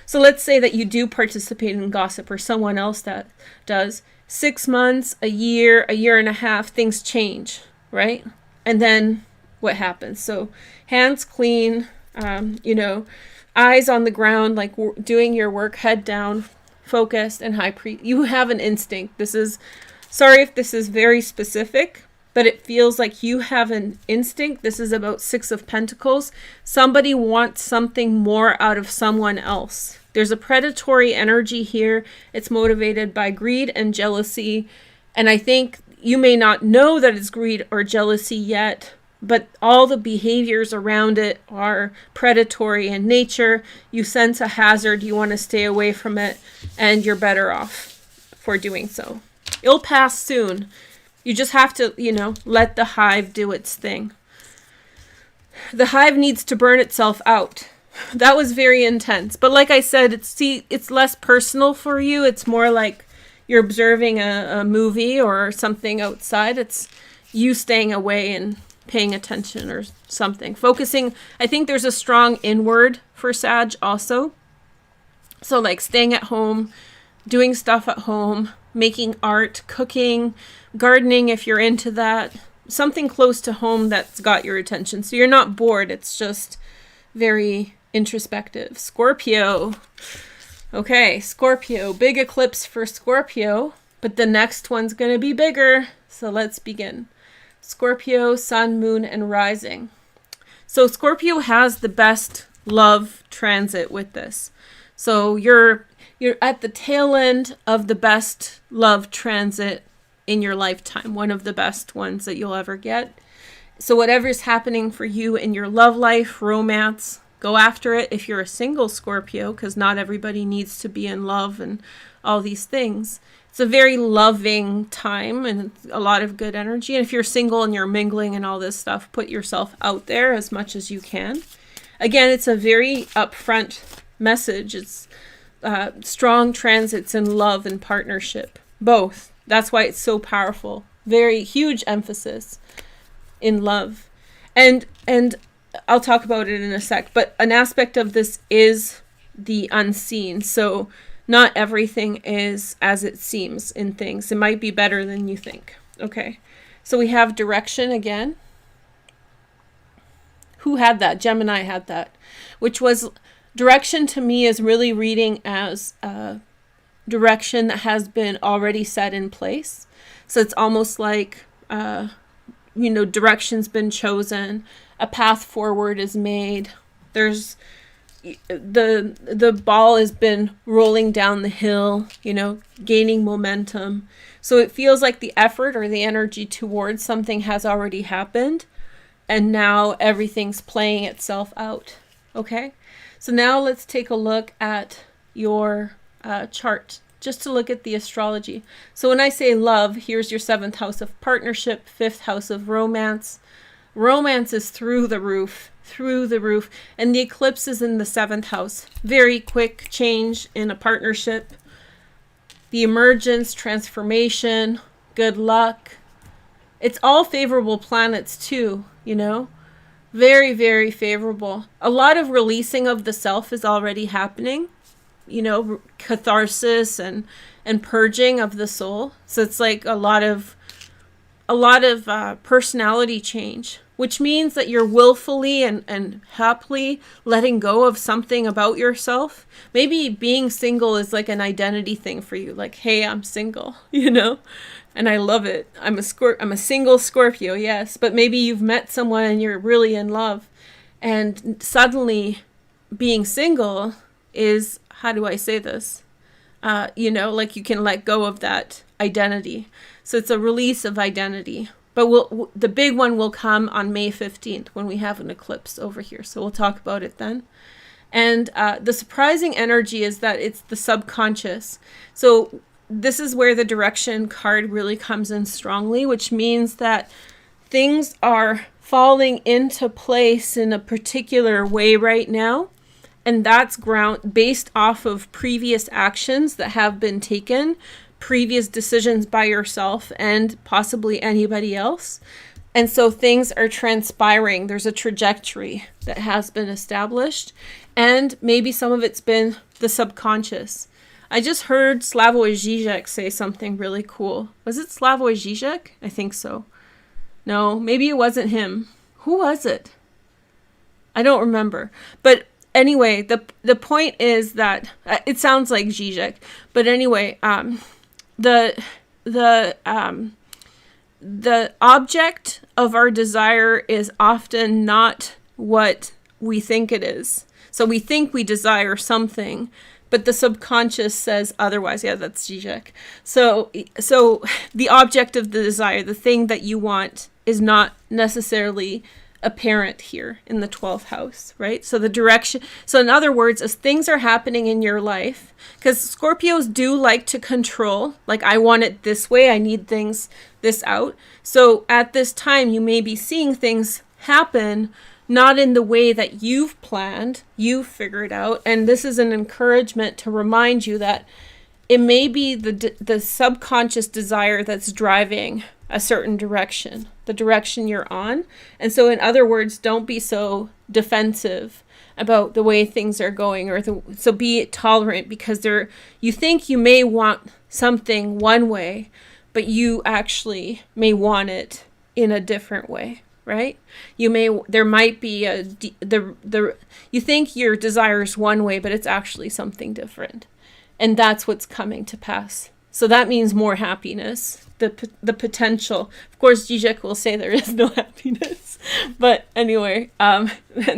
so let's say that you do participate in gossip, or someone else that does. 6 months, a year and a half, things change, right? And then what happens? So hands clean, eyes on the ground, like doing your work, head down, focused, and you have an instinct. This is, sorry if this is very specific, but it feels like you have an instinct. This is about Six of Pentacles. Somebody wants something more out of someone else. There's a predatory energy here. It's motivated by greed and jealousy. And I think you may not know that it's greed or jealousy yet, but all the behaviors around it are predatory in nature. You sense a hazard, you want to stay away from it, and you're better off for doing so. It'll pass soon. You just have to, let the hive do its thing. The hive needs to burn itself out. That was very intense. But like I said, it's less personal for you. It's more like you're observing a movie or something outside. It's you staying away and paying attention or something. Focusing. I think there's a strong inward for Sag also. So like staying at home, doing stuff at home, making art, cooking, gardening if you're into that. Something close to home that's got your attention. So you're not bored. It's just very introspective. Scorpio. Okay, Scorpio. Big eclipse for Scorpio. But the next one's going to be bigger. So let's begin. Scorpio, Sun, Moon, and Rising. So Scorpio has the best love transit with this. So you're at the tail end of the best love transit in your lifetime. One of the best ones that you'll ever get. So whatever's happening for you in your love life, romance, go after it if you're a single Scorpio, because not everybody needs to be in love and all these things. It's a very loving time and a lot of good energy. And if you're single and you're mingling and all this stuff, put yourself out there as much as you can. Again, it's a very upfront message. It's strong transits in love and partnership. Both. That's why it's so powerful. Very huge emphasis in love. And I'll talk about it in a sec. But an aspect of this is the unseen. So not everything is as it seems in things. It might be better than you think. Okay. So we have direction again. Who had that? Gemini had that. Which was, direction to me is really reading as direction that has been already set in place. So it's almost like, direction's been chosen. A path forward is made. There's the ball has been rolling down the hill, gaining momentum. So it feels like the effort or the energy towards something has already happened. And now everything's playing itself out. Okay. So now let's take a look at your chart, just to look at the astrology. So when I say love, here's your 7th house of partnership, 5th house of romance. Romance is through the roof. And the eclipse is in the 7th house. Very quick change in a partnership. The emergence, transformation, good luck. It's all favorable planets too, Very, very favorable. A lot of releasing of the self is already happening. Catharsis and purging of the soul. So it's like a lot of personality change, which means that you're willfully and happily letting go of something about yourself. Maybe being single is like an identity thing for you. Like, hey, I'm single, and I love it. I'm a single Scorpio, yes. But maybe you've met someone and you're really in love, and suddenly being single is, how do I say this? Like you can let go of that identity. So it's a release of identity. But the big one will come on May 15th when we have an eclipse over here. So we'll talk about it then. And the surprising energy is that it's the subconscious. So this is where the direction card really comes in strongly, which means that things are falling into place in a particular way right now. And that's based off of previous actions that have been taken, previous decisions by yourself and possibly anybody else. And so things are transpiring. There's a trajectory that has been established. And maybe some of it's been the subconscious. I just heard Slavoj Žižek say something really cool. Was it Slavoj Žižek? I think so. No, maybe it wasn't him. Who was it? I don't remember. But anyway, the point is that it sounds like Zizek, but anyway, the object of our desire is often not what we think it is. So we think we desire something, but the subconscious says otherwise. Yeah, that's Zizek. So the object of the desire, the thing that you want, is not necessarily apparent here in the 12th house, right? So the direction, so in other words, as things are happening in your life, because Scorpios do like to control, like I want it this way, I need things this out. So at this time, you may be seeing things happen not in the way that you've planned, you've figured out. And this is an encouragement to remind you that it may be the subconscious desire that's driving a certain direction, the direction you're on. And so in other words, don't be so defensive about the way things are going, or so be tolerant, because you think you may want something one way, but you actually may want it in a different way. Right? There might be you think your desire is one way, but it's actually something different. And that's what's coming to pass. So that means more happiness, the potential. Of course, Zizek will say there is no happiness, but anyway, and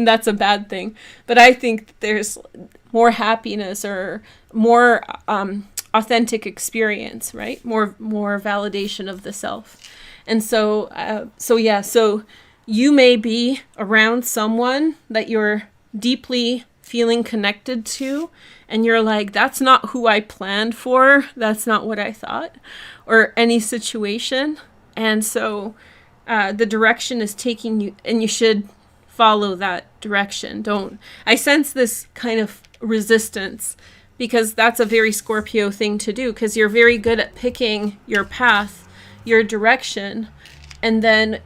that's a bad thing. But I think there's more happiness, or more authentic experience, right? More validation of the self. And so you may be around someone that you're deeply feeling connected to, and you're like, that's not who I planned for. That's not what I thought, or any situation. And so the direction is taking you, and you should follow that direction. I sense this kind of resistance, because that's a very Scorpio thing to do, because you're very good at picking your path, your direction, and then,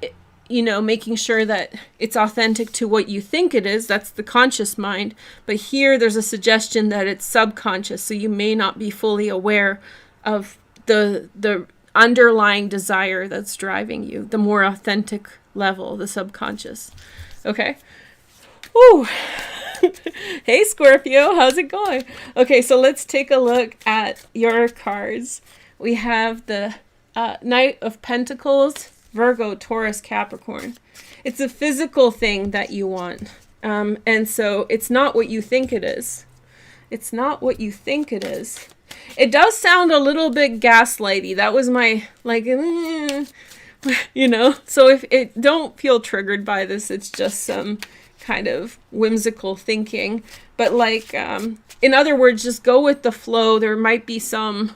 making sure that it's authentic to what you think it is. That's the conscious mind. But here there's a suggestion that it's subconscious, so you may not be fully aware of the underlying desire that's driving you, the more authentic level, the subconscious. Okay. Ooh. Hey Scorpio, how's it going? Okay, so let's take a look at your cards. We have the Knight of Pentacles, Virgo, Taurus, Capricorn. It's a physical thing that you want. And so it's not what you think it is. It's not what you think it is. It does sound a little bit gaslighty. That was my, So if it, don't feel triggered by this. It's just some kind of whimsical thinking. But in other words, just go with the flow. There might be some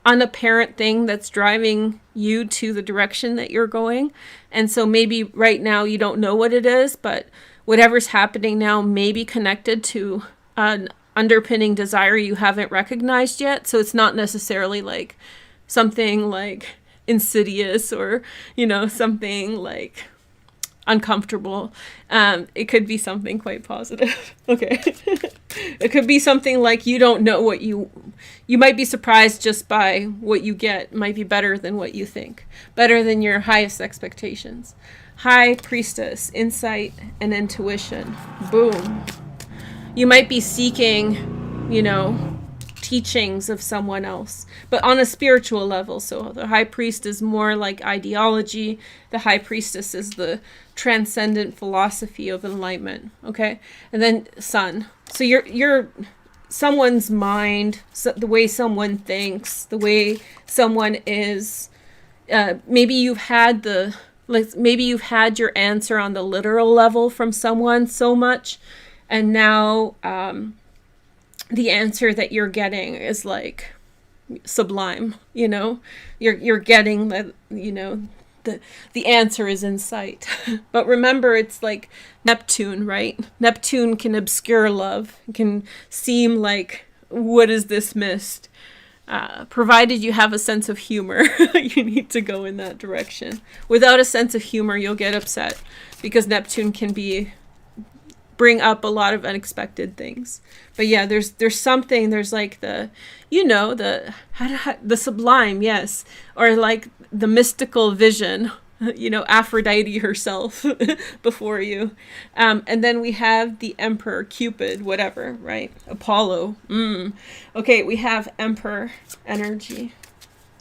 unapparent thing that's driving you to the direction that you're going. And so maybe right now you don't know what it is, but whatever's happening now may be connected to an underpinning desire you haven't recognized yet. So it's not necessarily like something like insidious, or, something like uncomfortable. It could be something quite positive. Okay. It could be something like you don't know what you might be surprised just by what you get. It might be better than what you think, better than your highest expectations. High Priestess, insight and intuition. Boom. You might be seeking, teachings of someone else, but on a spiritual level. So the High Priest is more like ideology. The High Priestess is the transcendent philosophy of enlightenment. Okay. And then Sun. So you're someone's mind, so the way someone thinks, the way someone is. Maybe you've had your answer on the literal level from someone so much, and now the answer that you're getting is like sublime. You're getting that. The answer is in sight. But remember, it's like Neptune, right? Neptune can obscure love. It can seem like, what is this mist? Provided you have a sense of humor, you need to go in that direction. Without a sense of humor, you'll get upset, because Neptune can bring up a lot of unexpected things. But yeah, there's something, there's like the sublime, yes, or like the mystical vision. Aphrodite herself before you. And then we have the Emperor, Cupid, whatever, right? Apollo. Okay, we have Emperor energy.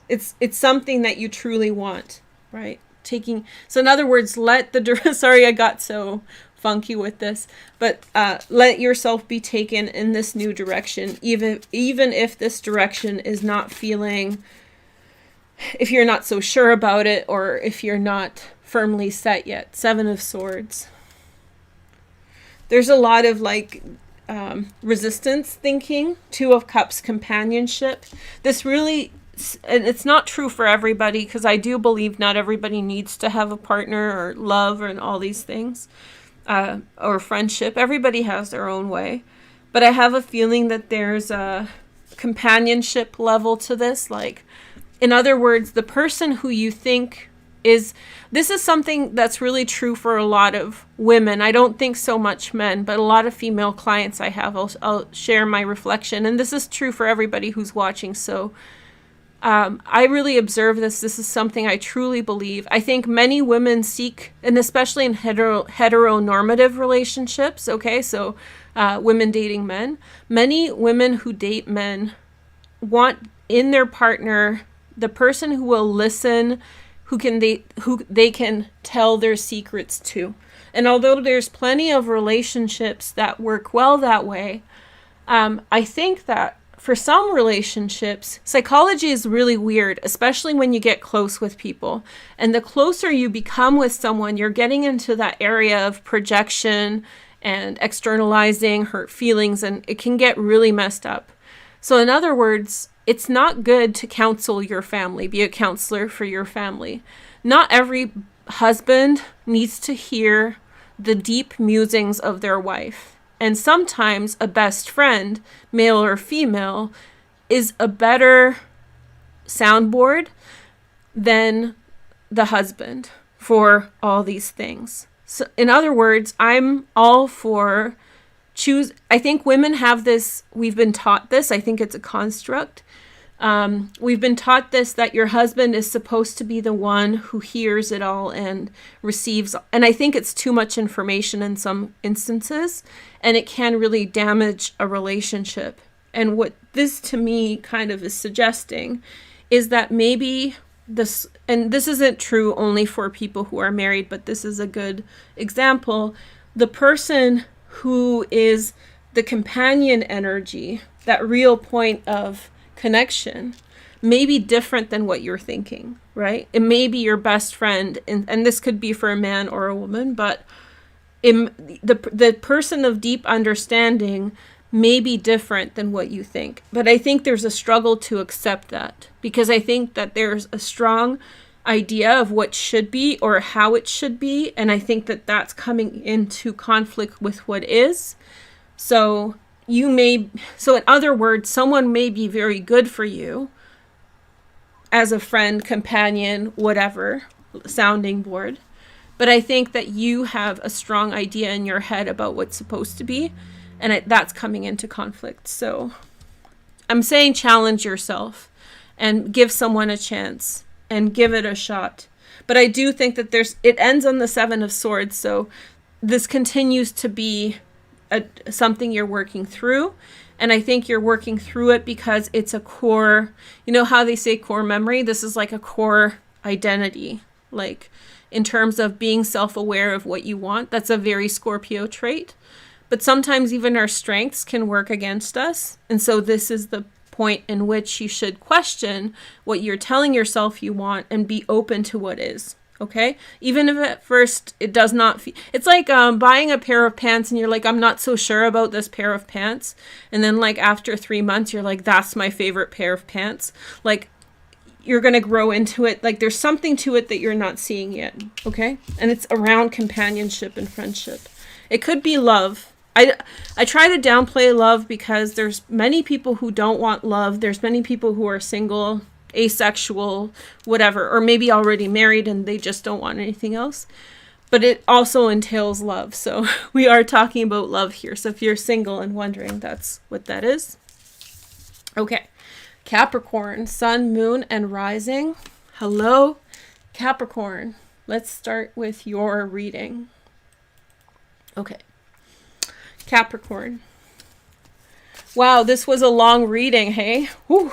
It's something that you truly want, right? So in other words, sorry I got so funky with this, but let yourself be taken in this new direction, even if this direction is not feeling, if you're not so sure about it, or if you're not firmly set yet. Seven of Swords. There's a lot of resistance thinking. Two of Cups, companionship. This really, and it's not true for everybody, because I do believe not everybody needs to have a partner or love and all these things, or friendship. Everybody has their own way. But I have a feeling that there's a companionship level to this. In other words, the person who you think this is something that's really true for a lot of women. I don't think so much men, but a lot of female clients I have, I'll share my reflection. And this is true for everybody who's watching. So I really observe this. This is something I truly believe. I think many women seek, and especially in heteronormative relationships, okay, so women dating men, many women who date men want in their partner the person who will listen, who they can tell their secrets to. And although there's plenty of relationships that work well that way, I think that for some relationships, psychology is really weird, especially when you get close with people. And the closer you become with someone, you're getting into that area of projection and externalizing hurt feelings, and it can get really messed up. So in other words, it's not good to counsel your family, be a counselor for your family. Not every husband needs to hear the deep musings of their wife. And sometimes a best friend, male or female, is a better soundboard than the husband for all these things. So in other words, I'm all for I think women have this, we've been taught this, I think it's a construct. We've been taught this, that your husband is supposed to be the one who hears it all and receives. And I think it's too much information in some instances, and it can really damage a relationship. And what this to me kind of is suggesting is that maybe this, and this isn't true only for people who are married, but this is a good example. The person who is the companion energy, that real point of connection, may be different than what you're thinking, right? It may be your best friend, and this could be for a man or a woman, but the person of deep understanding may be different than what you think. But I think there's a struggle to accept that, because I think that there's a strong idea of what should be or how it should be, and I think that that's coming into conflict with what is. So in other words, someone may be very good for you as a friend, companion, whatever, sounding board, but I think that you have a strong idea in your head about what's supposed to be, and that's coming into conflict. So I'm saying challenge yourself and give someone a chance and give it a shot. But I do think that it ends on the Seven of Swords, so this continues to be something you're working through. And I think you're working through it because it's a core, you know how they say core memory? This is like a core identity, like in terms of being self-aware of what you want. That's a very Scorpio trait. But sometimes even our strengths can work against us. And so this is the point in which you should question what you're telling yourself you want and be open to what is. Okay? Even if at first it does not feel, it's like buying a pair of pants and you're like, I'm not so sure about this pair of pants. And then like after 3 months, you're like, that's my favorite pair of pants. Like you're going to grow into it. Like there's something to it that you're not seeing yet. Okay? And it's around companionship and friendship. It could be love. I try to downplay love because there's many people who don't want love. There's many people who are single, asexual, whatever, or maybe already married and they just don't want anything else. But it also entails love. So we are talking about love here. So if you're single and wondering, that's what that is. Okay. Capricorn, sun, moon, and rising. Hello, Capricorn. let's start with your reading. Okay. Capricorn. Wow, this was a long reading, hey? Whew.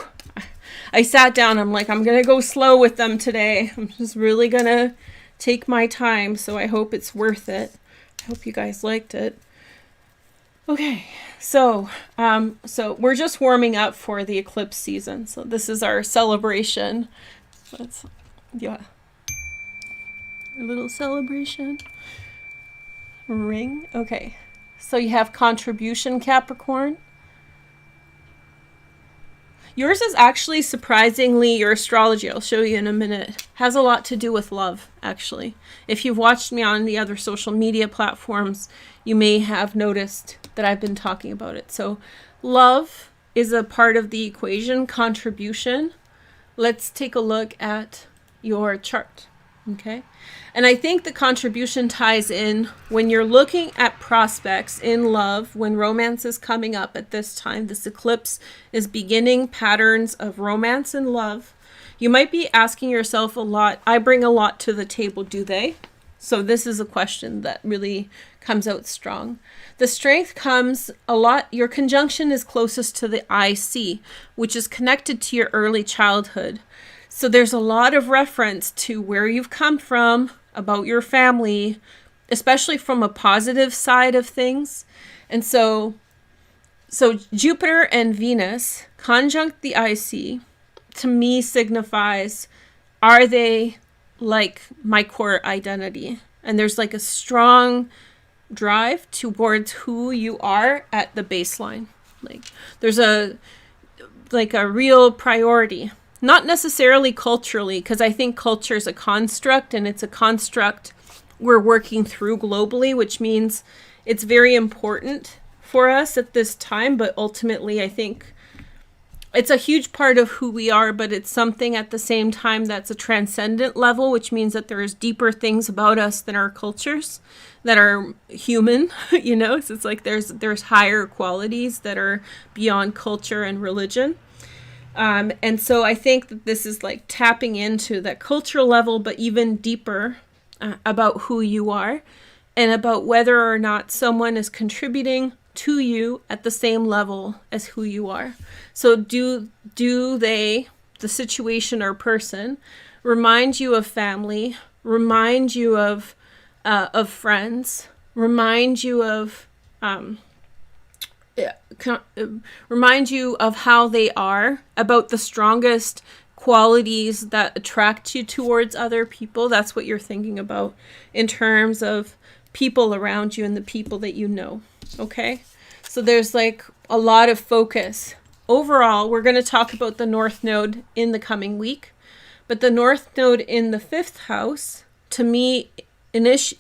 I sat down, I'm like, I'm going to go slow with them today. I'm just really going to take my time, so I hope it's worth it. I hope you guys liked it. Okay, so we're just warming up for the eclipse season. So this is our celebration. Yeah. A little celebration. Ring. Okay. So you have contribution, Capricorn. Yours is actually surprisingly, your astrology, I'll show you in a minute, has a lot to do with love, actually. If you've watched me on the other social media platforms, you may have noticed that I've been talking about it. So love is a part of the equation, contribution. Let's take a look at your chart, okay? And I think the contribution ties in when you're looking at prospects in love, when romance is coming up at this time. This eclipse is beginning patterns of romance and love. You might be asking yourself a lot, I bring a lot to the table, do they? So this is a question that really comes out strong. The strength comes a lot, your conjunction is closest to the IC, which is connected to your early childhood. So there's a lot of reference to where you've come from, about your family, especially from a positive side of things. And so Jupiter and Venus conjunct the IC, to me signifies, are they like my core identity? And there's like a strong drive towards who you are at the baseline. Like there's a real priority. Not necessarily culturally, because I think culture is a construct, and it's a construct we're working through globally, which means it's very important for us at this time. But ultimately, I think it's a huge part of who we are, but it's something at the same time that's a transcendent level, which means that there's deeper things about us than our cultures that are human, you know? So it's like there's higher qualities that are beyond culture and religion. And so I think that this is like tapping into that cultural level, but even deeper about who you are and about whether or not someone is contributing to you at the same level as who you are. So do they, the situation or person, remind you of family, remind you of friends, remind you of remind you of how they are, about the strongest qualities that attract you towards other people? That's what you're thinking about in terms of people around you and the people that you know. Okay, so there's like a lot of focus. Overall, we're going to talk about the North Node in the coming week, but the North Node in the 5th house, to me,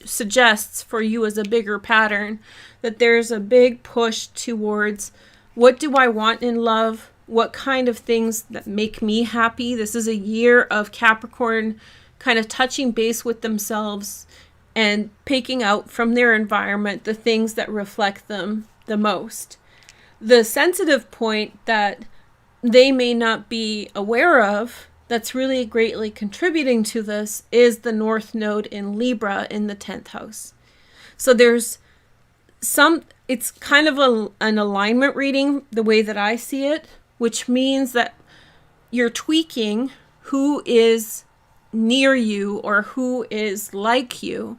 suggests for you as a bigger pattern that there's a big push towards, what do I want in love? What kind of things that make me happy? This is a year of Capricorn kind of touching base with themselves and picking out from their environment the things that reflect them the most. The sensitive point that they may not be aware of, that's really greatly contributing to this, is the North Node in Libra in the 10th house. So there's it's kind of an alignment reading, the way that I see it, which means that you're tweaking who is near you or who is like you,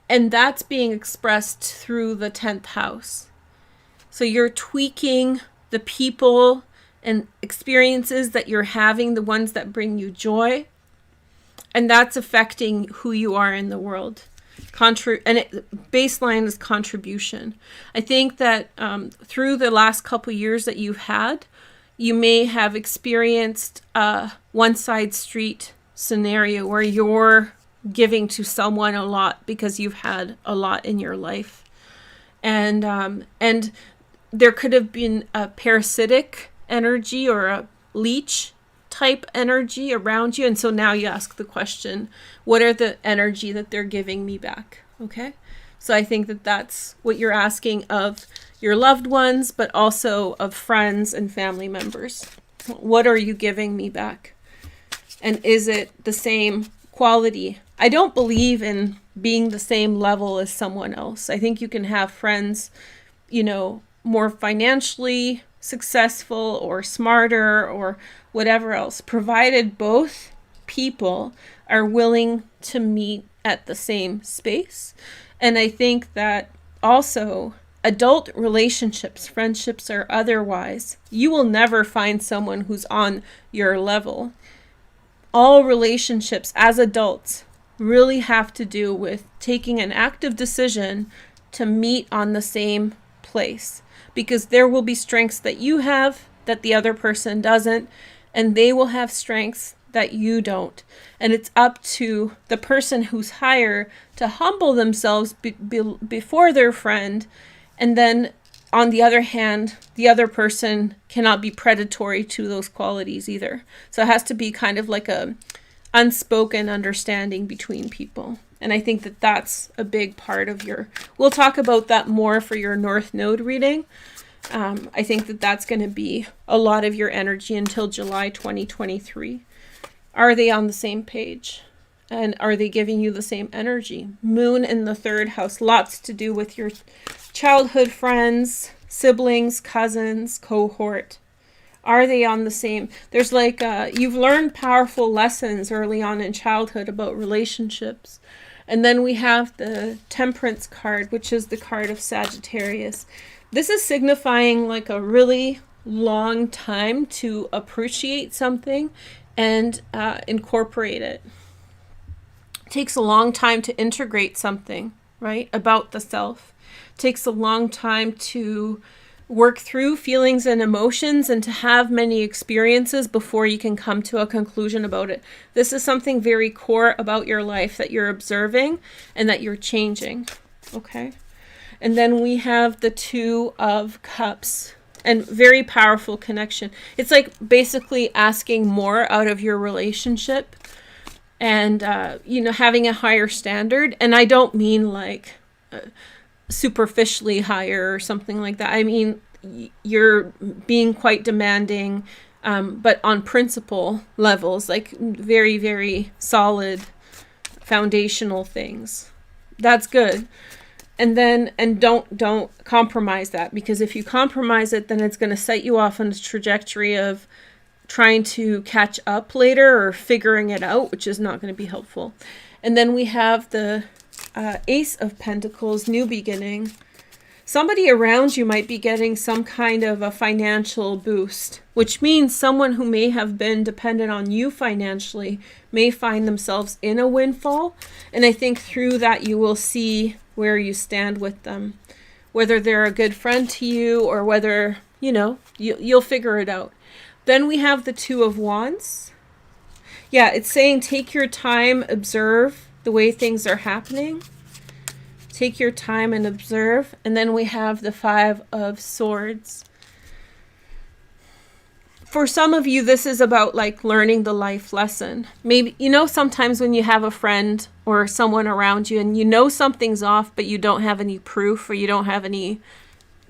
and that's being expressed through the 10th house. So you're tweaking the people and experiences that you're having, the ones that bring you joy, and that's affecting who you are in the world. Baseline is contribution. I think that through the last couple years that you've had, you may have experienced a one-side street scenario where you're giving to someone a lot because you've had a lot in your life, and there could have been a parasitic energy or a leech type energy around you. And so now you ask the question, what are the energy that they're giving me back? Okay. So I think that that's what you're asking of your loved ones, but also of friends and family members. What are you giving me back? And is it the same quality I don't believe in being the same level as someone else. I think you can have friends, you know, more financially successful or smarter or whatever else, provided both people are willing to meet at the same space. And I think that also adult relationships, friendships or otherwise, you will never find someone who's on your level. All relationships as adults really have to do with taking an active decision to meet on the same place, because there will be strengths that you have that the other person doesn't, and they will have strengths that you don't. And it's up to the person who's higher to humble themselves before their friend. And then on the other hand, the other person cannot be predatory to those qualities either. So it has to be kind of like a unspoken understanding between people. And I think that that's a big part of your, we'll talk about that more for your North Node reading. I think that that's going to be a lot of your energy until July 2023. Are they on the same page? And are they giving you the same energy? Moon in the third house, lots to do with your childhood friends, siblings, cousins, cohort. Are they on the same? There's like, you've learned powerful lessons early on in childhood about relationships. And then we have the Temperance card, which is the card of Sagittarius. This is signifying like a really long time to appreciate something and incorporate it. It takes a long time to integrate something, right, about the self. It takes a long time to work through feelings and emotions and to have many experiences before you can come to a conclusion about it. This is something very core about your life that you're observing and that you're changing, okay? And then we have the Two of Cups. And very powerful connection. It's like basically asking more out of your relationship and, you know, having a higher standard. And I don't mean like superficially higher or something like that. I mean, you're being quite demanding, but on principle levels, like very, very solid foundational things. That's good. And then, and don't compromise that, because if you compromise it, then it's going to set you off on a trajectory of trying to catch up later or figuring it out, which is not going to be helpful. And then we have the Ace of Pentacles, new beginning. Somebody around you might be getting some kind of a financial boost, which means someone who may have been dependent on you financially may find themselves in a windfall. And I think through that you will see where you stand with them, whether they're a good friend to you or whether, you know, you'll figure it out. Then we have the Two of Wands. Yeah, it's saying take your time, observe the way things are happening. Take your time and observe. And then we have the Five of Swords. For some of you, this is about like learning the life lesson. Maybe, you know, sometimes when you have a friend or someone around you and you know something's off, but you don't have any proof or you don't have any,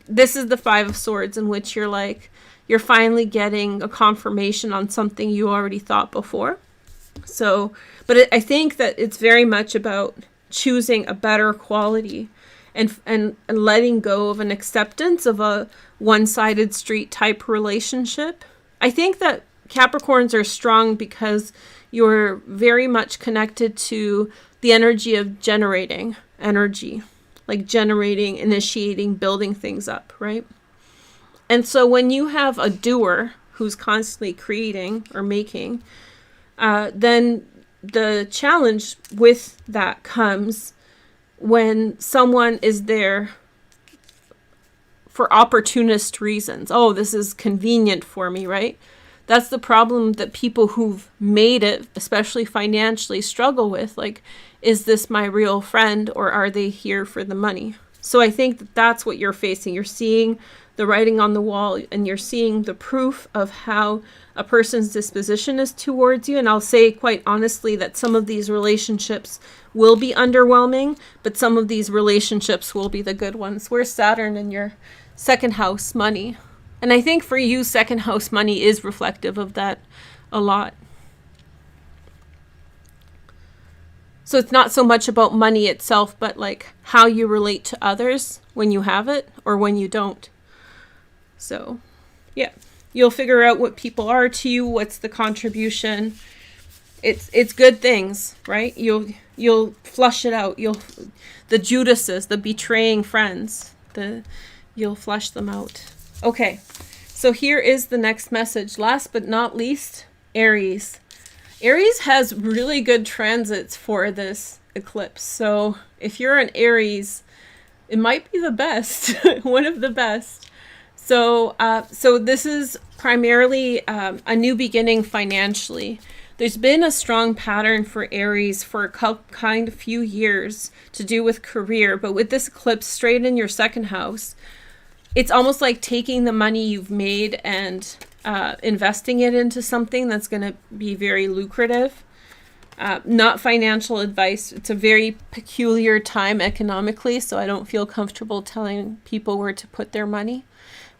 this is the Five of Swords in which you're like, you're finally getting a confirmation on something you already thought before. So, but I think that it's very much about choosing a better quality and letting go of an acceptance of a one-sided street type relationship. I think that Capricorns are strong because you're very much connected to the energy of generating energy, like generating, initiating, building things up, right? And so when you have a doer who's constantly creating or making, then the challenge with that comes when someone is there for opportunist reasons. Oh, this is convenient for me, right? That's the problem that people who've made it, especially financially, struggle with. Like, is this my real friend or are they here for the money? So I think that that's what you're facing. You're seeing the writing on the wall and you're seeing the proof of how a person's disposition is towards you. And I'll say quite honestly that some of these relationships will be underwhelming, but some of these relationships will be the good ones. Where's Saturn in your second house, money? And I think for you, second house money is reflective of that a lot. So it's not so much about money itself, but like how you relate to others when you have it or when you don't. So, yeah, you'll figure out what people are to you, what's the contribution. It's good things, right? You'll flush it out. The Judases, the betraying friends, you'll flush them out. Okay, so here is the next message. Last but not least, Aries. Aries has really good transits for this eclipse. So if you're an Aries, it might be the best, one of the best. So this is primarily a new beginning financially. There's been a strong pattern for Aries for a few years to do with career, but with this eclipse straight in your second house, it's almost like taking the money you've made and investing it into something that's going to be very lucrative. Not financial advice. It's a very peculiar time economically, so I don't feel comfortable telling people where to put their money.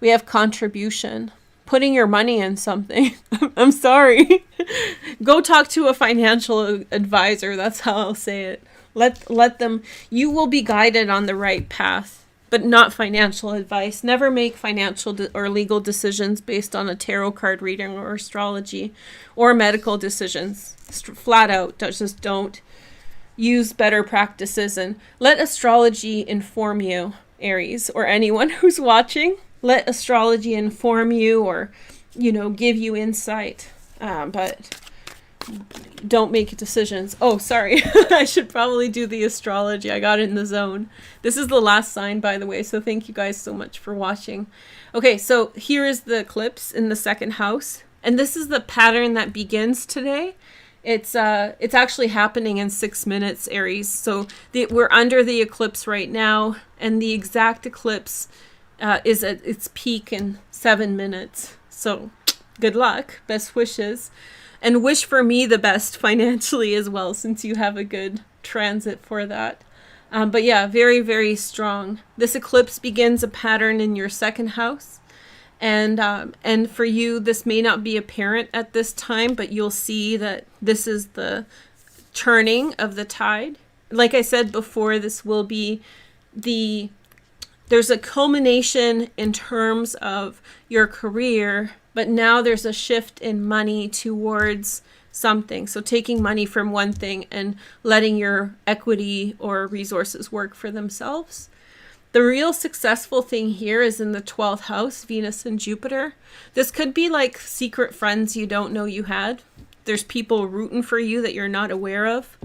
We have contribution. Putting your money in something. I'm sorry. Go talk to a financial advisor. That's how I'll say it. Let them, you will be guided on the right path, but not financial advice. Never make financial or legal decisions based on a tarot card reading or astrology or medical decisions. Flat out, just don't. Use better practices and let astrology inform you, Aries, or anyone who's watching. Let astrology inform you or, give you insight, but don't make decisions. Oh, sorry. I should probably do the astrology. I got in the zone. This is the last sign, by the way, so thank you guys so much for watching. Okay, so here is the eclipse in the second house, and this is the pattern that begins today. It's actually happening in 6 minutes, Aries. So we're under the eclipse right now, and the exact eclipse is at its peak in 7 minutes. So good luck, best wishes, and wish for me the best financially as well, since you have a good transit for that. But yeah, very, very strong. This eclipse begins a pattern in your second house. And for you, this may not be apparent at this time, but you'll see that this is the turning of the tide. Like I said before, this will be there's a culmination in terms of your career, but now there's a shift in money towards something. So taking money from one thing and letting your equity or resources work for themselves. The real successful thing here is in the 12th house, Venus and Jupiter. This could be like secret friends you don't know you had. There's people rooting for you that you're not aware of.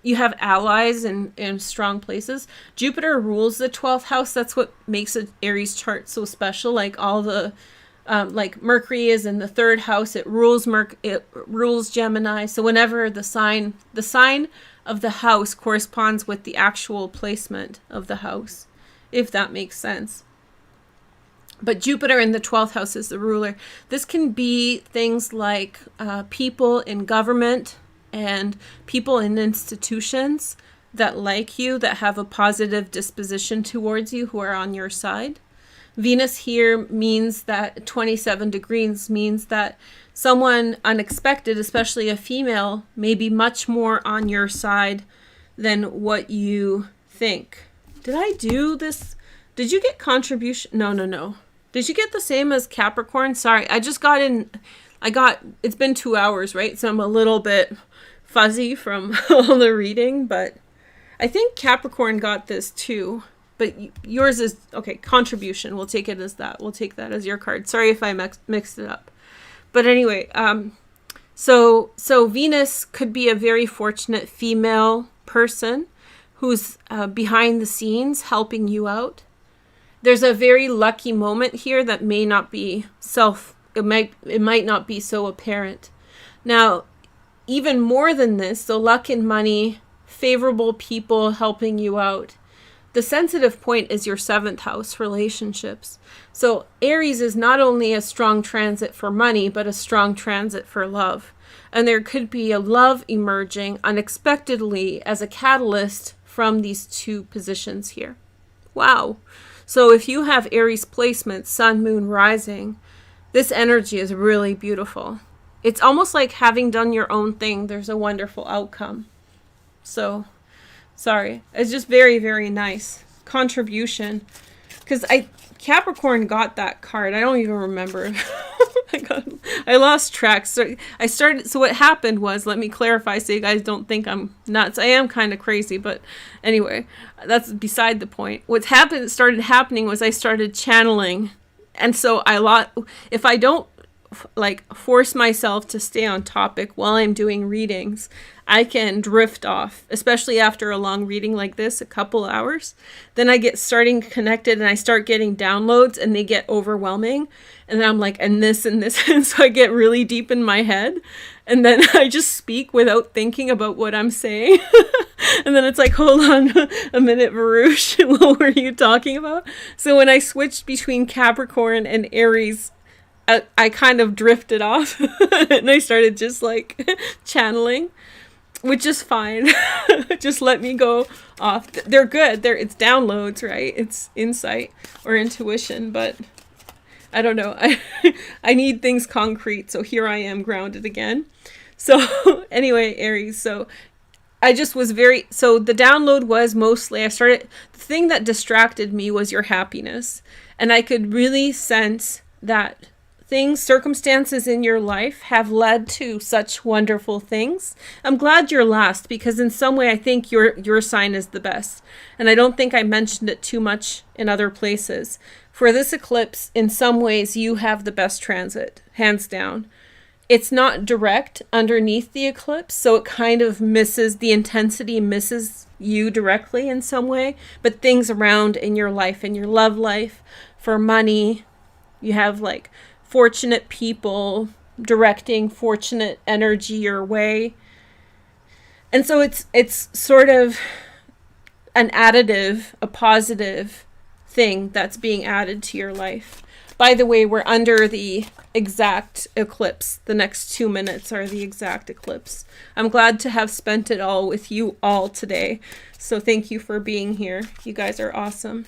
You have allies in strong places. Jupiter rules the 12th house. That's what makes an Aries chart so special. Like all the, like Mercury is in the 3rd house. It rules Gemini. So whenever the sign of the house corresponds with the actual placement of the house, if that makes sense. But Jupiter in the 12th house is the ruler. This can be things like people in government and people in institutions that like you, that have a positive disposition towards you, who are on your side. Venus here means that 27 degrees means that someone unexpected, especially a female, may be much more on your side than what you think. Did I do this? Did you get contribution? No. Did you get the same as Capricorn? Sorry, I just got in. It's been 2 hours, right? So I'm a little bit fuzzy from all the reading, but I think Capricorn got this too. But yours is, okay, contribution. We'll take it as that. We'll take that as your card. Sorry if I mixed it up. But anyway, so Venus could be a very fortunate female person who's behind the scenes helping you out. There's a very lucky moment here that may not be it might not be so apparent. Now, even more than this, so luck and money, favorable people helping you out. The sensitive point is your 7th house, relationships. So Aries is not only a strong transit for money, but a strong transit for love. And there could be a love emerging unexpectedly as a catalyst from these two positions here. Wow. So if you have Aries placement, sun, moon, rising, this energy is really beautiful. It's almost like having done your own thing, there's a wonderful outcome. So, sorry. It's just very, very nice contribution. Because Capricorn got that card. I don't even remember. I lost track. So what happened was, let me clarify so you guys don't think I'm nuts. I am kind of crazy, but anyway, that's beside the point. Started happening was I started channeling. And so if I don't force myself to stay on topic while I'm doing readings, I can drift off, especially after a long reading like this, a couple hours. Then I get starting connected and I start getting downloads and they get overwhelming. And then I'm like, and this. And so I get really deep in my head. And then I just speak without thinking about what I'm saying. And then it's like, hold on a minute, Veroosh, what were you talking about? So when I switched between Capricorn and Aries, I kind of drifted off and I started just channeling, which is fine. Just let me go off. They're good. It's downloads, right? It's insight or intuition, but I don't know. I need things concrete. So here I am grounded again. So anyway, Aries. So I just was so the download was mostly, the thing that distracted me was your happiness. And I could really sense that circumstances in your life have led to such wonderful things. I'm glad you're last because in some way I think your sign is the best. And I don't think I mentioned it too much in other places. For this eclipse, in some ways you have the best transit, hands down. It's not direct underneath the eclipse, so it kind of the intensity misses you directly in some way, but things around in your life, in your love life, for money, you have fortunate people directing fortunate energy your way. And so it's sort of an additive, a positive thing that's being added to your life. By the way, we're under the exact eclipse. The next 2 minutes are the exact eclipse. I'm glad to have spent it all with you all today. So thank you for being here. You guys are awesome.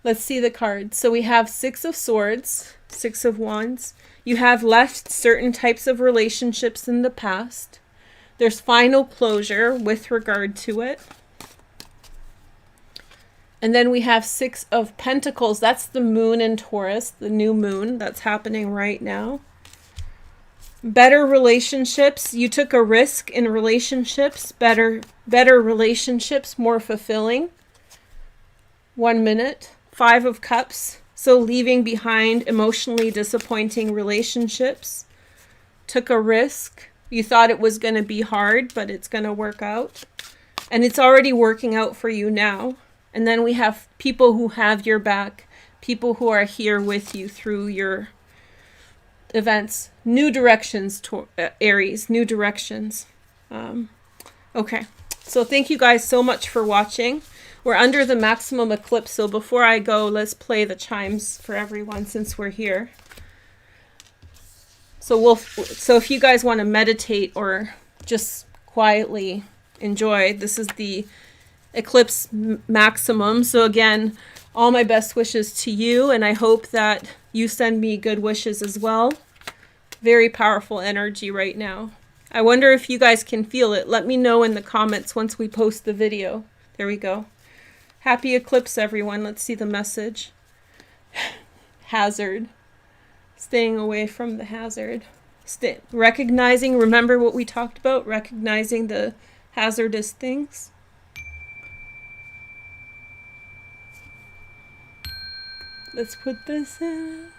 Let's see the cards. So we have 6 of Swords, 6 of Wands. You have left certain types of relationships in the past. There's final closure with regard to it. And then we have 6 of Pentacles. That's the moon in Taurus, the new moon that's happening right now. Better relationships. You took a risk in relationships. Better relationships, more fulfilling. 1 minute. 5 of Cups. So leaving behind emotionally disappointing relationships. Took a risk. You thought it was going to be hard, but it's going to work out. And it's already working out for you now. And then we have people who have your back. People who are here with you through your events. New directions, Aries. New directions. Okay. So thank you guys so much for watching. We're under the maximum eclipse, so before I go, let's play the chimes for everyone since we're here. So if you guys want to meditate or just quietly enjoy, this is the Eclipse Maximum. So again, all my best wishes to you, and I hope that you send me good wishes as well. Very powerful energy right now. I wonder if you guys can feel it. Let me know in the comments once we post the video. There we go. Happy eclipse, everyone. Let's see the message. Hazard. Staying away from the hazard. Recognizing, remember what we talked about? Recognizing the hazardous things. Let's put this in.